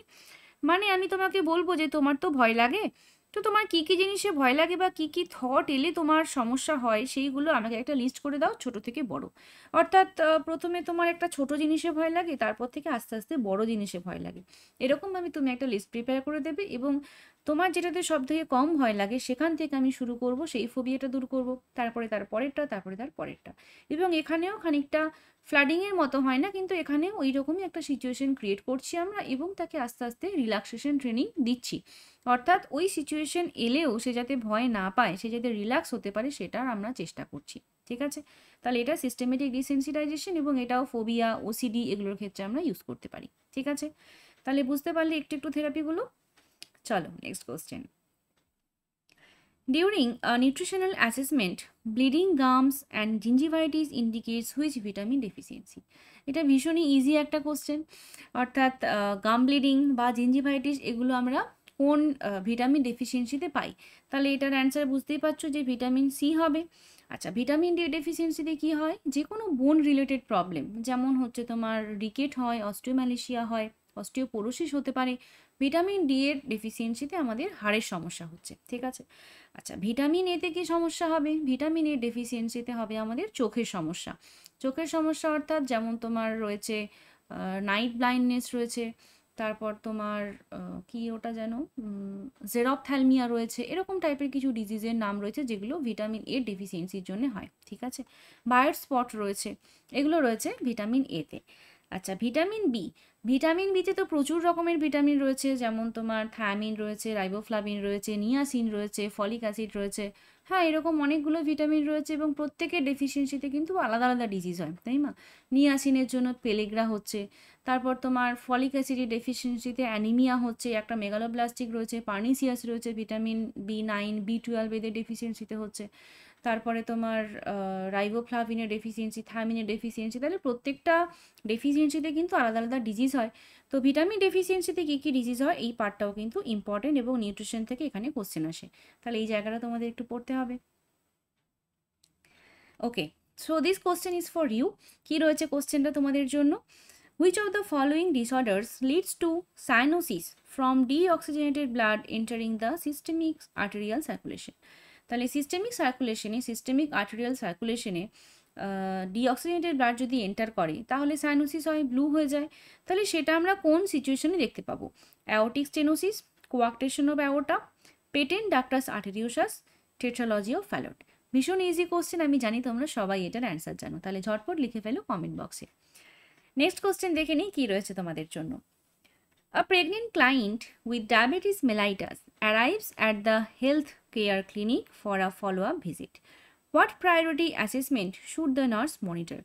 মানে আমি তোমাকে বলবো যে তোমার তো ভয় লাগে, তো তোমার কী কী জিনিসে ভয় লাগে বা কী কী থট এলে তোমার সমস্যা হয় সেইগুলো আমাকে একটা লিস্ট করে দাও ছোট থেকে বড়। অর্থাৎ প্রথমে তোমার একটা ছোট জিনিসে ভয় লাগে, তারপর থেকে আস্তে আস্তে বড় জিনিসে ভয় লাগে, এরকমভাবে তুমি একটা লিস্ট প্রিপেয়ার করে দেবে এবং তোমার যেটাতে সব থেকে কম ভয় লাগে সেখান থেকে আমি শুরু করব, সেই ফোবিয়াটা দূর করব, তারপরে তার পরেরটা, তারপরে তার পরেরটা। এবং এখানেও খানিকটা ফ্লাডিংয়ের মতো হয় না, কিন্তু এখানে ওই রকমই একটা সিচুয়েশন ক্রিয়েট করছি আমরা এবং তাকে আস্তে আস্তে রিল্যাক্সেশন ট্রেনিং দিচ্ছি। অর্থাৎ ওই সিচুয়েশন এলেও সে যাতে ভয় না পায়, সে যাতে রিল্যাক্স হতে পারে সেটার আমরা চেষ্টা করছি। ঠিক আছে, তাহলে এটা সিস্টেমেটিক ডিসেন্সিটাইজেশন এবং এটাও ফোবিয়া, ওসিডি এগুলোর ক্ষেত্রে আমরা ইউজ করতে পারি। ঠিক আছে, তাহলে বুঝতে পারলে একটু একটু থেরাপিগুলো। চলো next question. During a nutritional assessment, bleeding gums and gingivitis indicates which vitamin deficiency? এটা ভীষণই ইজি একটা কোশ্চেন। অর্থাৎ গাম ব্লিডিং বা জিঞ্জিভাইটিস এগুলো আমরা কোন ভিটামিন ডেফিসিয়েন্সিতে পাই, তাহলে এটার অ্যান্সার বুঝতেই পারছো যে ভিটামিন সি হবে। আচ্ছা, ভিটামিন ডি ডেফিসিয়েন্সিতে কী হয়, যে কোনো বোন রিলেটেড প্রবলেম, যেমন হচ্ছে তোমার রিকেট হয়, অস্টিওম্যালেশিয়া হয়, অস্টিওপোরোসিস হতে পারে, ভিটামিন ডি এর ডেফিসিয়েন্সিতে আমাদের হাড়ের সমস্যা হচ্ছে। ঠিক আছে। আচ্ছা, ভিটামিন এতে কি সমস্যা হবে, ভিটামিন এর ডেফিসিয়েন্সিতে হবে আমাদের চোখের সমস্যা। চোখের সমস্যা অর্থাৎ যেমন তোমার রয়েছে নাইট ব্লাইন্ডনেস রয়েছে, তারপর তোমার কি ওটা যেন জেরপ্থ্যালমিয়া রয়েছে, এরকম টাইপের কিছু ডিজিজের নাম রয়েছে যেগুলো ভিটামিন এ ডেফিসিয়েন্সির জন্য হয়। ঠিক আছে, বায়োড স্পট রয়েছে, এগুলো রয়েছে ভিটামিন এতে। আচ্ছা, ভিটামিন বি, ভিটামিন বিতে তো প্রচুর রকমের ভিটামিন রয়েছে, যেমন তোমার থায়ামিন রয়েছে, রাইবোফ্লাভিন রয়েছে, নিয়াসিন রয়েছে, ফলিক অ্যাসিড রয়েছে। হ্যাঁ, এরকম অনেকগুলো ভিটামিন রয়েছে এবং প্রত্যেকের ডেফিসিয়েন্সিতে কিন্তু আলাদা আলাদা ডিজিজ হয়, তাই না? নিয়াসিনের জন্য পেলেগ্রা হচ্ছে, তারপর তোমার ফলিক অ্যাসিডের ডেফিসিয়েন্সিতে অ্যানিমিয়া হচ্ছে, একটা মেগালোব্লাস্টিক রয়েছে, পার্নিসিয়াস রয়েছে, ভিটামিন বি9, বি12 এদের ডেফিসিয়েন্সিতে হচ্ছে। তারপরে তোমার রাইবোফ্লাভিনের ডেফিসিয়েন্সি, থায়ামিনের ডেফিসিয়েন্সি, তাহলে প্রত্যেকটা ডেফিসিয়েন্সিতে কিন্তু আলাদা আলাদা ডিজিজ হয়। তো ভিটামিন ডেফিসিয়েন্সিতে কী কী ডিজিজ হয় এই পার্টটাও কিন্তু ইম্পর্টেন্ট এবং নিউট্রিশন থেকে এখানে কোশ্চেন আসে, তাহলে এই জায়গাটা তোমাদের একটু পড়তে হবে। Okay, so this question is for you. কী রয়েছে কোশ্চেনটা তোমাদের জন্য? Which of the following disorders leads to cyanosis from deoxygenated blood entering the systemic arterial circulation? তাহলে সিস্টেমিক সার্কুলেশনে, সিস্টেমিক আর্টেরিয়াল সার্কুলেশনে ডিঅক্সিজেনেটেড ব্লাড যদি এন্টার করে তাহলে সাইনোসিস হয়, ব্লু হয়ে যায়। তাহলে সেটা আমরা কোন সিচুয়েশনে দেখতে পাবো? Aortic stenosis, coarctation of aorta, patent ductus arteriosus, tetralogy of Fallot. ভীষণ ইজি কোশ্চেন, আমি জানি তোমরা সবাই এটার অ্যান্সার জানো, তাহলে ঝটপট লিখে ফেলো কমেন্ট বক্সে। নেক্সট কোশ্চেন দেখে নিই কী রয়েছে তোমাদের জন্য। A pregnant client with diabetes mellitus arrives at the health care clinic for a follow-up visit. What priority assessment should the nurse monitor?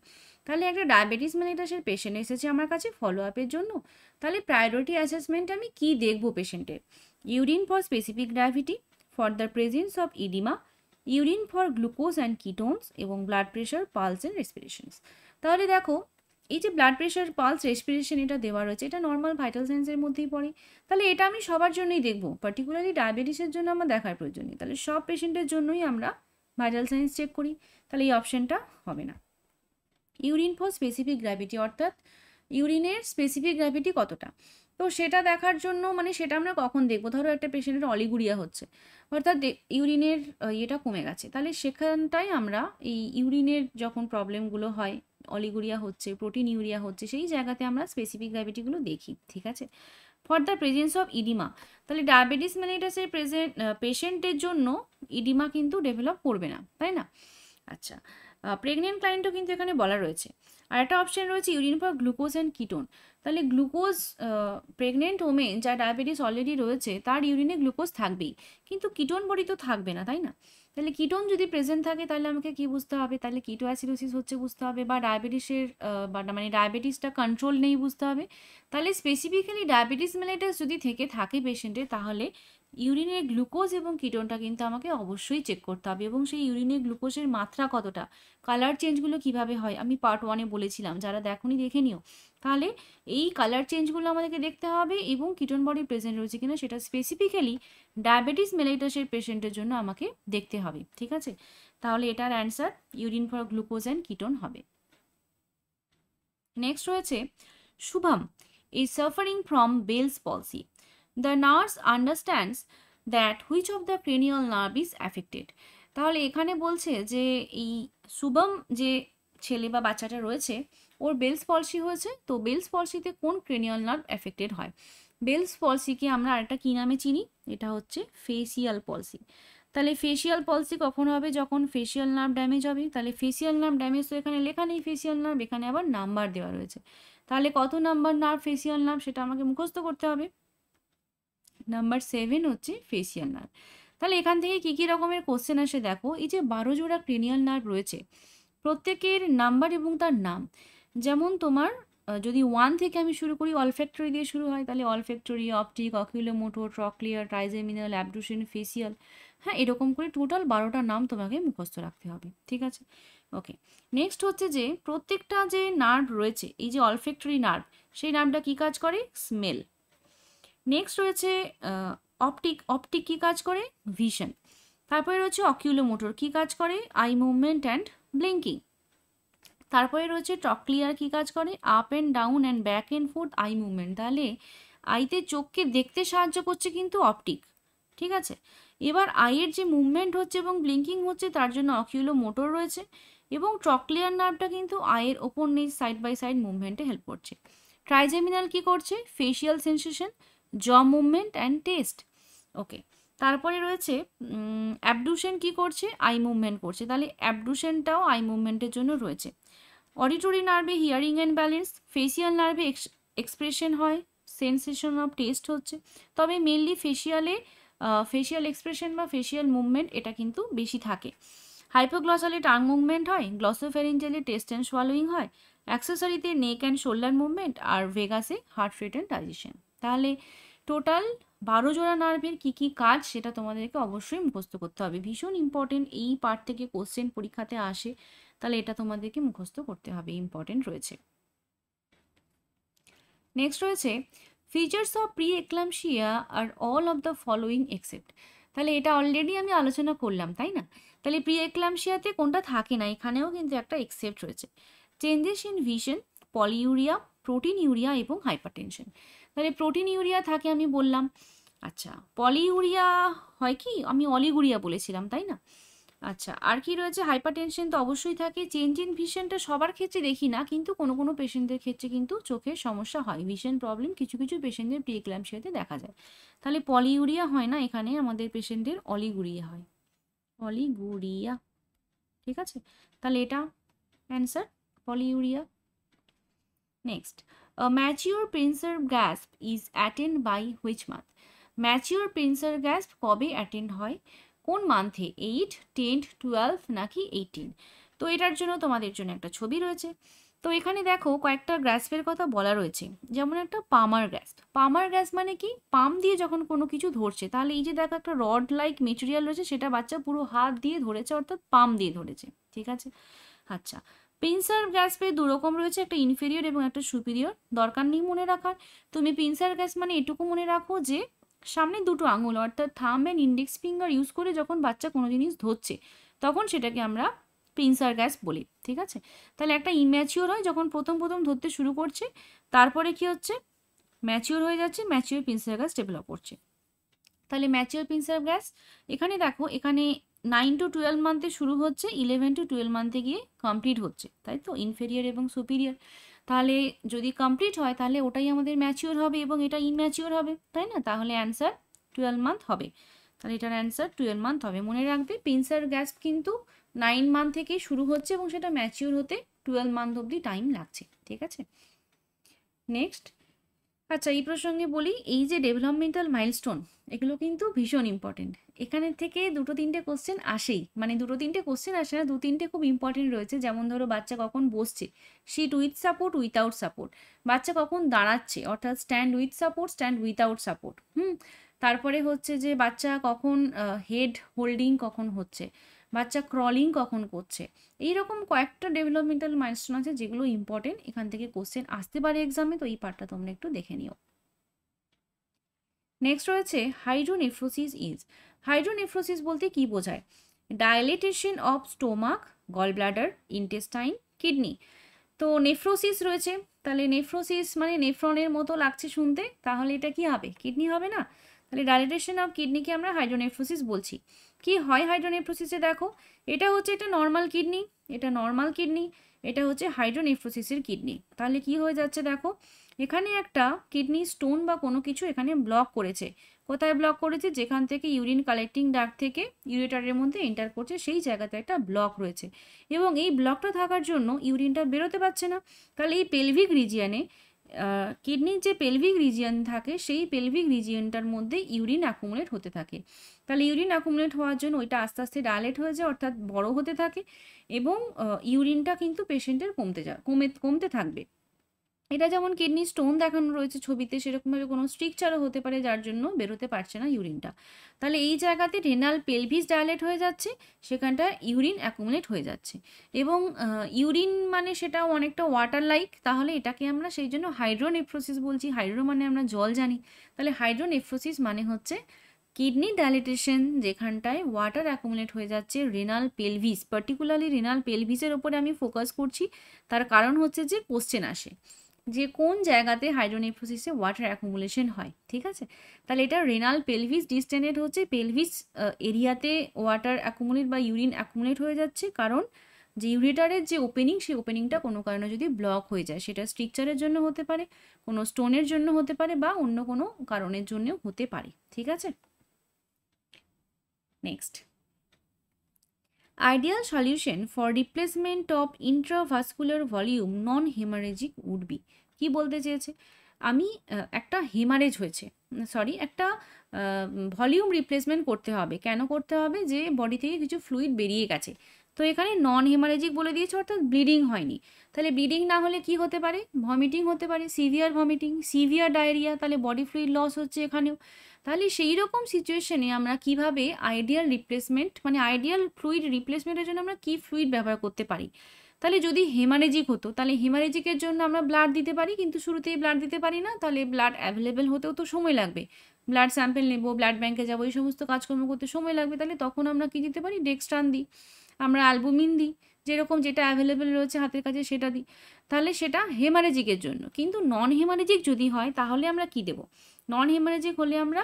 তাহলে একটা ডায়াবেটিস মেলিটাসের পেশেন্ট এসেছে আমার কাছে ফলো আপের জন্য, তাহলে প্রায়োরিটি অ্যাসেসমেন্ট আমি কি দেখব পেশেন্টের? Urine for specific gravity, for the presence of edema, urine for glucose and ketones এবং blood pressure, pulse and respirations. তাহলে দেখো এই যে ব্লাড প্রেশার, পালস, রেসপিরেশন এটা দেওয়া রয়েছে, এটা নর্মাল ভাইটাল সাইন্সের মধ্যেই পড়ে, তাহলে এটা আমি সবার জন্যই দেখব, পার্টিকুলারলি ডায়াবেটিসের জন্য আমার দেখার প্রয়োজন নেই। তাহলে সব পেশেন্টের জন্যই আমরা ভাইটাল সাইন্স চেক করি, তাহলে এই অপশানটা হবে না। ইউরিন ফর স্পেসিফিক গ্র্যাভিটি, অর্থাৎ ইউরিনের স্পেসিফিক গ্র্যাভিটি কতটা, তো সেটা দেখার জন্য মানে সেটা আমরা কখন দেখবো? ধরো একটা পেশেন্টের অলিগুরিয়া হচ্ছে, অর্থাৎ ইউরিনের ইয়েটা কমে গেছে, তাহলে সেখানটায় আমরা এই ইউরিনের যখন প্রবলেমগুলো হয়, অলিগুরিয়া হচ্ছে, প্রোটিন ইউরিয়া হচ্ছে, সেই জায়গাতে আমরা স্পেসিফিক গ্র্যাভিটিগুলো দেখি, ঠিক আছে। For the presence of edema, তাহলে ডায়াবেটিস মেলিটাসের পেশেন্টের জন্য ইডিমা কিন্তু ডেভেলপ করবে না, তাই না? আচ্ছা, প্রেগনেন্ট ক্লায়েন্টও কিন্তু এখানে বলা রয়েছে। আর একটা অপশান রয়েছে urine for glucose and ketone, তাহলে গ্লুকোজ, প্রেগনেন্ট ওমেন যার ডায়াবেটিস অলরেডি রয়েছে তার ইউরিনে গ্লুকোজ থাকবেই, কিন্তু কিটোন বডি তো থাকবে না, তাই না? তাহলে কিটোন যদি প্রেজেন্ট থাকে তাহলে আমাকে কি বুঝতে হবে? তাহলে কিটো অ্যাসিডোসিস হচ্ছে বুঝতে হবে, বা ডায়াবেটিসের মানে ডায়াবেটিসটা কন্ট্রোল নেই বুঝতে হবে। তাহলে স্পেসিফিক্যালি ডায়াবেটিস মেলিটাস যদি থেকে থাকে পেশেন্টের, তাহলে ইউরিনের গ্লুকোজ এবং কিটোনটা কিন্তু আমাকে অবশ্যই চেক করতে হবে, এবং সেই ইউরিনের গ্লুকোজের মাত্রা কতটা, কালার চেঞ্জগুলো কিভাবে হয় আমি পার্ট 1-এ বলেছিলাম, যারা দেখোনি দেখে নিও। তাহলে এই কালার চেঞ্জগুলো আমাদেরকে দেখতে হবে, এবং কিটোন বডি প্রেজেন্ট রয়েছে কিনা সেটা স্পেসিফিক্যালি ডায়াবেটিস মেলিটাসের পেশেন্টের জন্য আমাকে দেখতে হবে, ঠিক আছে। তাহলে এটার answer urine for glucose and ketone হবে। নেক্সট রয়েছে Shubham is suffering from Bell's palsy. The nurse understands that which of the cranial nerve is affected. তাহলে এখানে বলছে যে এই শুভম যে ছেলে বা বাচ্চাটা রয়েছে ওর বেলস পলসি হয়েছে, তো বেলস পলসিতে কোন ক্রেনিয়াল নার্ভ এফেক্টেড হয়? বেলস পলসিকে আমরা আরেকটা কী নামে চিনি? এটা হচ্ছে ফেসিয়াল পলসি। তাহলে ফেসিয়াল পলসি কখন হবে? যখন ফেসিয়াল নার্ভ ড্যামেজ হবে। তাহলে ফেসিয়াল নার্ভ ড্যামেজ তো এখানে লেখা নেই ফেসিয়াল নার্ভ, এখানে আবার নাম্বার দেওয়া রয়েছে, তাহলে কত নাম্বার নার্ভ ফেসিয়াল নার্ভ সেটা আমাকে মুখস্থ করতে হবে। নাম্বার 7 হচ্ছে ফেসিয়াল নার্ভ। তাহলে এখান থেকে কী কী রকমের কোশ্চেন আসে দেখো, এই যে 12 জোড়া ক্রেনিয়াল নার্ভ রয়েছে প্রত্যেকের নাম্বার এবং তার নাম, যেমন তোমার যদি 1 থেকে আমি শুরু করি, অলফ্যাক্টরি দিয়ে শুরু হয়, তাহলে olfactory, optic, oculomotor, trochlear, trigeminal, abducens, facial, হ্যাঁ এরকম করে টোটাল 12টা নাম তোমাকে মুখস্থ রাখতে হবে, ঠিক আছে। ওকে, নেক্সট হচ্ছে যে প্রত্যেকটা যে নার্ভ রয়েছে, এই যে অলফ্যাক্টরি নার্ভ, সেই নার্ভটা কী কাজ করে? স্মেল। নেক্সট রয়েছে অপটিক, অপটিক কী কাজ করে? ভিশন। তারপরে রয়েছে অকিউলোমোটর, কী কাজ করে? Eye movement and blinking. তারপরে রয়েছে ট্রক্লিয়ার, কী কাজ করে? Up and down and back and fourth eye movement. তাহলে আইতে চোখকে দেখতে সাহায্য করছে কিন্তু অপটিক, ঠিক আছে। এবার আইয়ের যে মুভমেন্ট হচ্ছে এবং ব্লিঙ্কিং হচ্ছে তার জন্য অকিউলোমোটর রয়েছে, এবং ট্রক্লিয়ার নার্ভটা কিন্তু আইয়ের ওপর নিচ সাইড বাই সাইড মুভমেন্টে হেল্প করছে। ট্রাইজেমিনাল কী করছে? ফেশিয়াল সেন্সেশন, জ মুভমেন্ট অ্যান্ড টেস্ট। ওকে, তারপরে রয়েছে অ্যাবডুসেন, কী করছে? আই মুভমেন্ট করছে, তাহলে অ্যাবডুসেনটাও আই মুভমেন্টের জন্য রয়েছে। অডিটরি নার্ভে হিয়ারিং অ্যান্ড ব্যালেন্স, ফেসিয়াল নার্ভে এক্সপ্রেশন হয়, সেন্সেশন অফ টেস্ট হচ্ছে, তবে মেনলি ফেসিয়ালে ফেসিয়াল এক্সপ্রেশন বা ফেসিয়াল মুভমেন্ট এটা কিন্তু বেশি থাকে। হাইপোগ্লসালে টাং মুভমেন্ট হয়, গ্লসোফ্যারিঞ্জিয়ালে টেস্ট অ্যান্ড সোয়ালোয়িং হয়, অ্যাক্সেসরিতে নেক অ্যান্ড শোল্ডার মুভমেন্ট, আর ভেগাসে হার্ট রেট অ্যান্ড ডাইজেশন। তাহলে টোটাল 12 জোড়া নার্ভের কি কি কাজ সেটা তোমাদেরকে অবশ্যই মুখস্থ করতে হবে, ভীষণ ইম্পর্টেন্ট। এই পার্ট থেকে কোশ্চেন পরীক্ষাতে আসে, তাহলে এটা তোমাদেরকে মুখস্থ করতে হবে, ইম্পর্টেন্ট রয়েছে। নেক্সট রয়েছে ফিচার্স অফ প্রি এক্লাম্পসিয়া আর all of the following except. তাহলে এটা অলরেডি আমি আলোচনা করলাম, তাই না? তাহলে প্রি এক্লাম্পসিয়াতে কোনটা থাকে না, এখানেও কিন্তু একটা এক্সেপ্ট রয়েছে, changes in vision, polyuria, protein urea এবং হাইপারটেনশন। তাহলে প্রোটিন ইউরিয়া থাকে আমি বললাম। আচ্ছা, পলিউরিয়া হয় কি, আমি অলিগুরিয়া বলেছিলাম, তাই না? আচ্ছা, আর কি রয়েছে, হাইপারটেনশন তো অবশ্যই থাকে। চেঞ্জ ইন ভিশনটা সবার ক্ষেত্রে দেখি না, কিন্তু কোনো কোনো পেশেন্টদের ক্ষেত্রে কিন্তু চোখের সমস্যা হয়, ভিশন প্রবলেম কিছু কিছু পেশেন্টদের প্রি এক্লাম্পসিয়াতে দেখা যায়। তাহলে পলিউরিয়া হয় না, এখানে আমাদের পেশেন্টদের অলিগুরিয়া হয়, অলিগুরিয়া। ঠিক আছে, তাহলে এটা answer, polyuria. Next, mature pincer grasp is attend by which month. Mature pincer grasp কবে অ্যাটেন্ড হয়, কোন মান্থে? 8, 10, 12 নাকি 18? তো এটার জন্য তোমাদের জন্য একটা ছবি রয়েছে। তো এখানে দেখো কয়েকটা গ্যাসপের কথা বলা রয়েছে, যেমন একটা পামার গ্যাস। পামার গ্যাস মানে কি, পাম দিয়ে যখন কোনো কিছু ধরছে, তাহলে এই যে দেখো একটা রড লাইক মেটেরিয়াল রয়েছে, সেটা বাচ্চা পুরো হাত দিয়ে ধরেছে, অর্থাৎ পাম দিয়ে ধরেছে। ঠিক আছে, আচ্ছা। পিনসার গ্যাসপে দু রকম রয়েছে, একটা ইনফেরিয়র এবং একটা সুপিরিয়র, দরকার নেই মনে রাখার। তুমি পিনসার গ্যাস মানে এটুকু মনে রাখো যে সামনে দুটো আঙুল অর্থাৎ thumb and index finger use করে যখন বাচ্চা কোনো জিনিস ধরছে, তখন সেটাকে আমরা পিনসার গ্যাস বলি। ঠিক আছে, তাহলে একটা ইম্যাচিওর হয় যখন প্রথম প্রথম ধরতে শুরু করছে, তারপরে কি হচ্ছে, ম্যাচিওর হয়ে যাচ্ছে, ম্যাচিওর পিনসার গ্যাস ডেভেলপ করছে। তাহলে ম্যাচিওর পিনসার গ্যাস এখানে দেখো, এখানে 9 to 12 মান্থে শুরু হচ্ছে, 11 to 12 মান্থে গিয়ে কমপ্লিট হচ্ছে, তাই তো, ইনফেরিয়র এবং সুপিরিয়র। তাহলে যদি কমপ্লিট হয় তাহলে ওটাই আমাদের ম্যাচিওর হবে এবং এটা ইনম্যাচিওর হবে, তাই না? তাহলে অ্যান্সার 12 মান্থ হবে। তাহলে এটার অ্যান্সার 12 মান্থ হবে। মনে রাখবে পিনসার গ্যাস কিন্তু 9 মান্থ থেকেই শুরু হচ্ছে এবং সেটা ম্যাচিওর হতে 12 মান্থ অবধি টাইম লাগছে। ঠিক আছে, নেক্সট। আচ্ছা, এই প্রসঙ্গে বলি, এই যে ডেভেলপমেন্টাল মাইলস্টোন, এগুলো কিন্তু ভীষণ ইম্পর্টেন্ট। এখানে থেকে দুটো তিনটে কোশ্চেন আসেই, মানে দুটো তিনটে কোশ্চেন আসে না, দু তিনটে খুব ইম্পর্টেন্ট রয়েছে। যেমন ধরো, বাচ্চা কখন বসছে, sit with support, without support. বাচ্চা কখন দাঁড়াচ্ছে, অর্থাৎ stand with support, stand without support. তারপরে হচ্ছে যে বাচ্চা কখন হেড হোল্ডিং কখন হচ্ছে, বাচ্চা ক্রলিং কখন করছে। এইরকম কয়েকটা ডেভেলপমেন্টাল মাইলস্টোন আছে যেগুলো ইম্পর্টেন্ট, এখান থেকে কোশ্চেন আসতে পারে এক্সামে, তো এই পার্টটা তোমরা একটু দেখে নিও। নেক্সট রয়েছে হাইড্রোনেফ্রোসিস ইজ। হাইড্রোনেফ্রোসিস বলতে কি বোঝায়? Dilatation of stomach, gall bladder, intestine, kidney. তো নেফ্রোসিস রয়েছে, তাহলে নেফ্রোসিস মানে নেফ্রনের মতো লাগছে শুনতে, তাহলে এটা কি হবে, কিডনি হবে না? তাহলে ডাইলেটেশন অফ কিডনিকে আমরা হাইড্রোনেফ্রোসিস বলছি। কি হয় হাইড্রোনেফ্রোসিসে, দেখো এটা হচ্ছে, এটা নর্মাল কিডনি, এটা নর্মাল কিডনি, এটা হচ্ছে হাইড্রোনেফ্রোসিসের কিডনি। তাহলে কি হয়ে যাচ্ছে দেখো, এখানে একটা কিডনি স্টোন বা কোনো কিছু এখানে ব্লক করেছে। কোথায় ব্লক করেছে? যেখান থেকে ইউরিন কালেক্টিং ডাক্ট থেকে ইউরেটারের মধ্যে এন্টার করছে, সেই জায়গাতে একটা ব্লক রয়েছে এবং এই ব্লকটা থাকার জন্য ইউরিনটা বেরোতে পারছে না। তাহলে এই পেলভিক রিজিয়নে, কিডনির যে পেলভিক রিজিয়ন থাকে, সেই পেলভিক রিজিয়নটার মধ্যে ইউরিন অ্যাকুমুলেট হতে থাকে। তাহলে ইউরিন অ্যাকুমুলেট হওয়ার জন্য ওইটা আস্তে আস্তে ডাইলেট হয়ে যায়, অর্থাৎ বড় হতে থাকে এবং ইউরিনটা কিন্তু পেশেন্টের কমতে থাকবে। এটা যেমন কিডনি স্টোন দেখানো রয়েছে ছবিতে, সেরকমভাবে কোনো স্ট্রিকচারও হতে পারে যার জন্য বেরোতে পারছে না ইউরিনটা। তাহলে এই জায়গাতে রেনাল পেলভিস ডাইলেট হয়ে যাচ্ছে, সেখানটা ইউরিন অ্যাকুমুলেট হয়ে যাচ্ছে এবং ইউরিন মানে সেটাও অনেকটা ওয়াটার লাইক, তাহলে এটাকে আমরা সেই জন্য হাইড্রোনেফ্রোসিস বলছি। হাইড্রো মানে আমরা জল জানি, তাহলে হাইড্রোনেফ্রোসিস মানে হচ্ছে কিডনি ডাইলেটেশন যেখানটায় ওয়াটার অ্যাকুমুলেট হয়ে যাচ্ছে রেনাল পেলভিস, পার্টিকুলারলি রেনাল পেলভিসের ওপরে আমি ফোকাস করছি। তার কারণ হচ্ছে যে কোশ্চেন আসে যে কোন জায়গাতে হাইড্রোনেফ্রোসিসে ওয়াটার অ্যাকুমুলেশন হয়। ঠিক আছে, তাহলে এটা রেনাল পেলভিস ডিস্টেন্ডেড হচ্ছে, পেলভিস এরিয়াতে ওয়াটার অ্যাকুমুলেট বা ইউরিন অ্যাকুমুলেট হয়ে যাচ্ছে, কারণ যে ইউরেটারের যে ওপেনিং, সেই ওপেনিংটা কোনো কারণে যদি ব্লক হয়ে যায়, সেটা স্ট্রিকচারের জন্য হতে পারে, কোনো স্টোনের জন্য হতে পারে বা অন্য কোনো কারণের জন্যও হতে পারে। ঠিক আছে, next. Ideal solution for replacement of intravascular volume non haemorrhagic would be. কি বলতে চেয়েছে? আমি একটা হেমারেজ হয়েছে, সরি, একটা ভলিউম রিপ্লেসমেন্ট করতে হবে। কেন করতে হবে? যে বডি থেকে কিছু ফ্লুইড বেরিয়ে গেছে, তো এখানে নন হেমারেজিক বলে দিয়েছে, অর্থাৎ ব্লিডিং হয়নি। তাহলে ব্লিডিং না হলে কি হতে পারে? ভমিটিং হতে পারে, সিভিয়ার ভমিটিং, সিভিয়ার ডায়রিয়া, তাহলে বডি ফ্লুইড লস হচ্ছে এখানেও। তাহলে সেই রকম সিচুয়েশনে আমরা কিভাবে আইডিয়াল রিপ্লেসমেন্ট, মানে আইডিয়াল ফ্লুইড রিপ্লেসমেন্টের জন্য আমরা কি ফ্লুইড ব্যবহার করতে পারি? তাহলে যদি হেমারেজিক হতো, তাহলে হেমারেজিকের জন্য আমরা ব্লাড দিতে পারি, কিন্তু শুরুতেই ব্লাড দিতে পারি না, তাহলে ব্লাড অ্যাভেলেবেল হতেও তো সময় লাগবে। ব্লাড স্যাম্পেল নেব, ব্লাড ব্যাংকে যাবো, এই সমস্ত কাজকর্ম করতে সময় লাগবে। তাহলে তখন আমরা কি দিতে পারি? ডেক্সট্রান দিই, আমরা অ্যালবুমিন দিই, যেরকম যেটা অ্যাভেলেবেল রয়েছে হাতের কাছে সেটা দিই। তাহলে সেটা হেমারেজিকের জন্য। কিন্তু নন হেমারেজিক যদি হয় তাহলে আমরা কি দেবো? নন হেমারেজিক হলে আমরা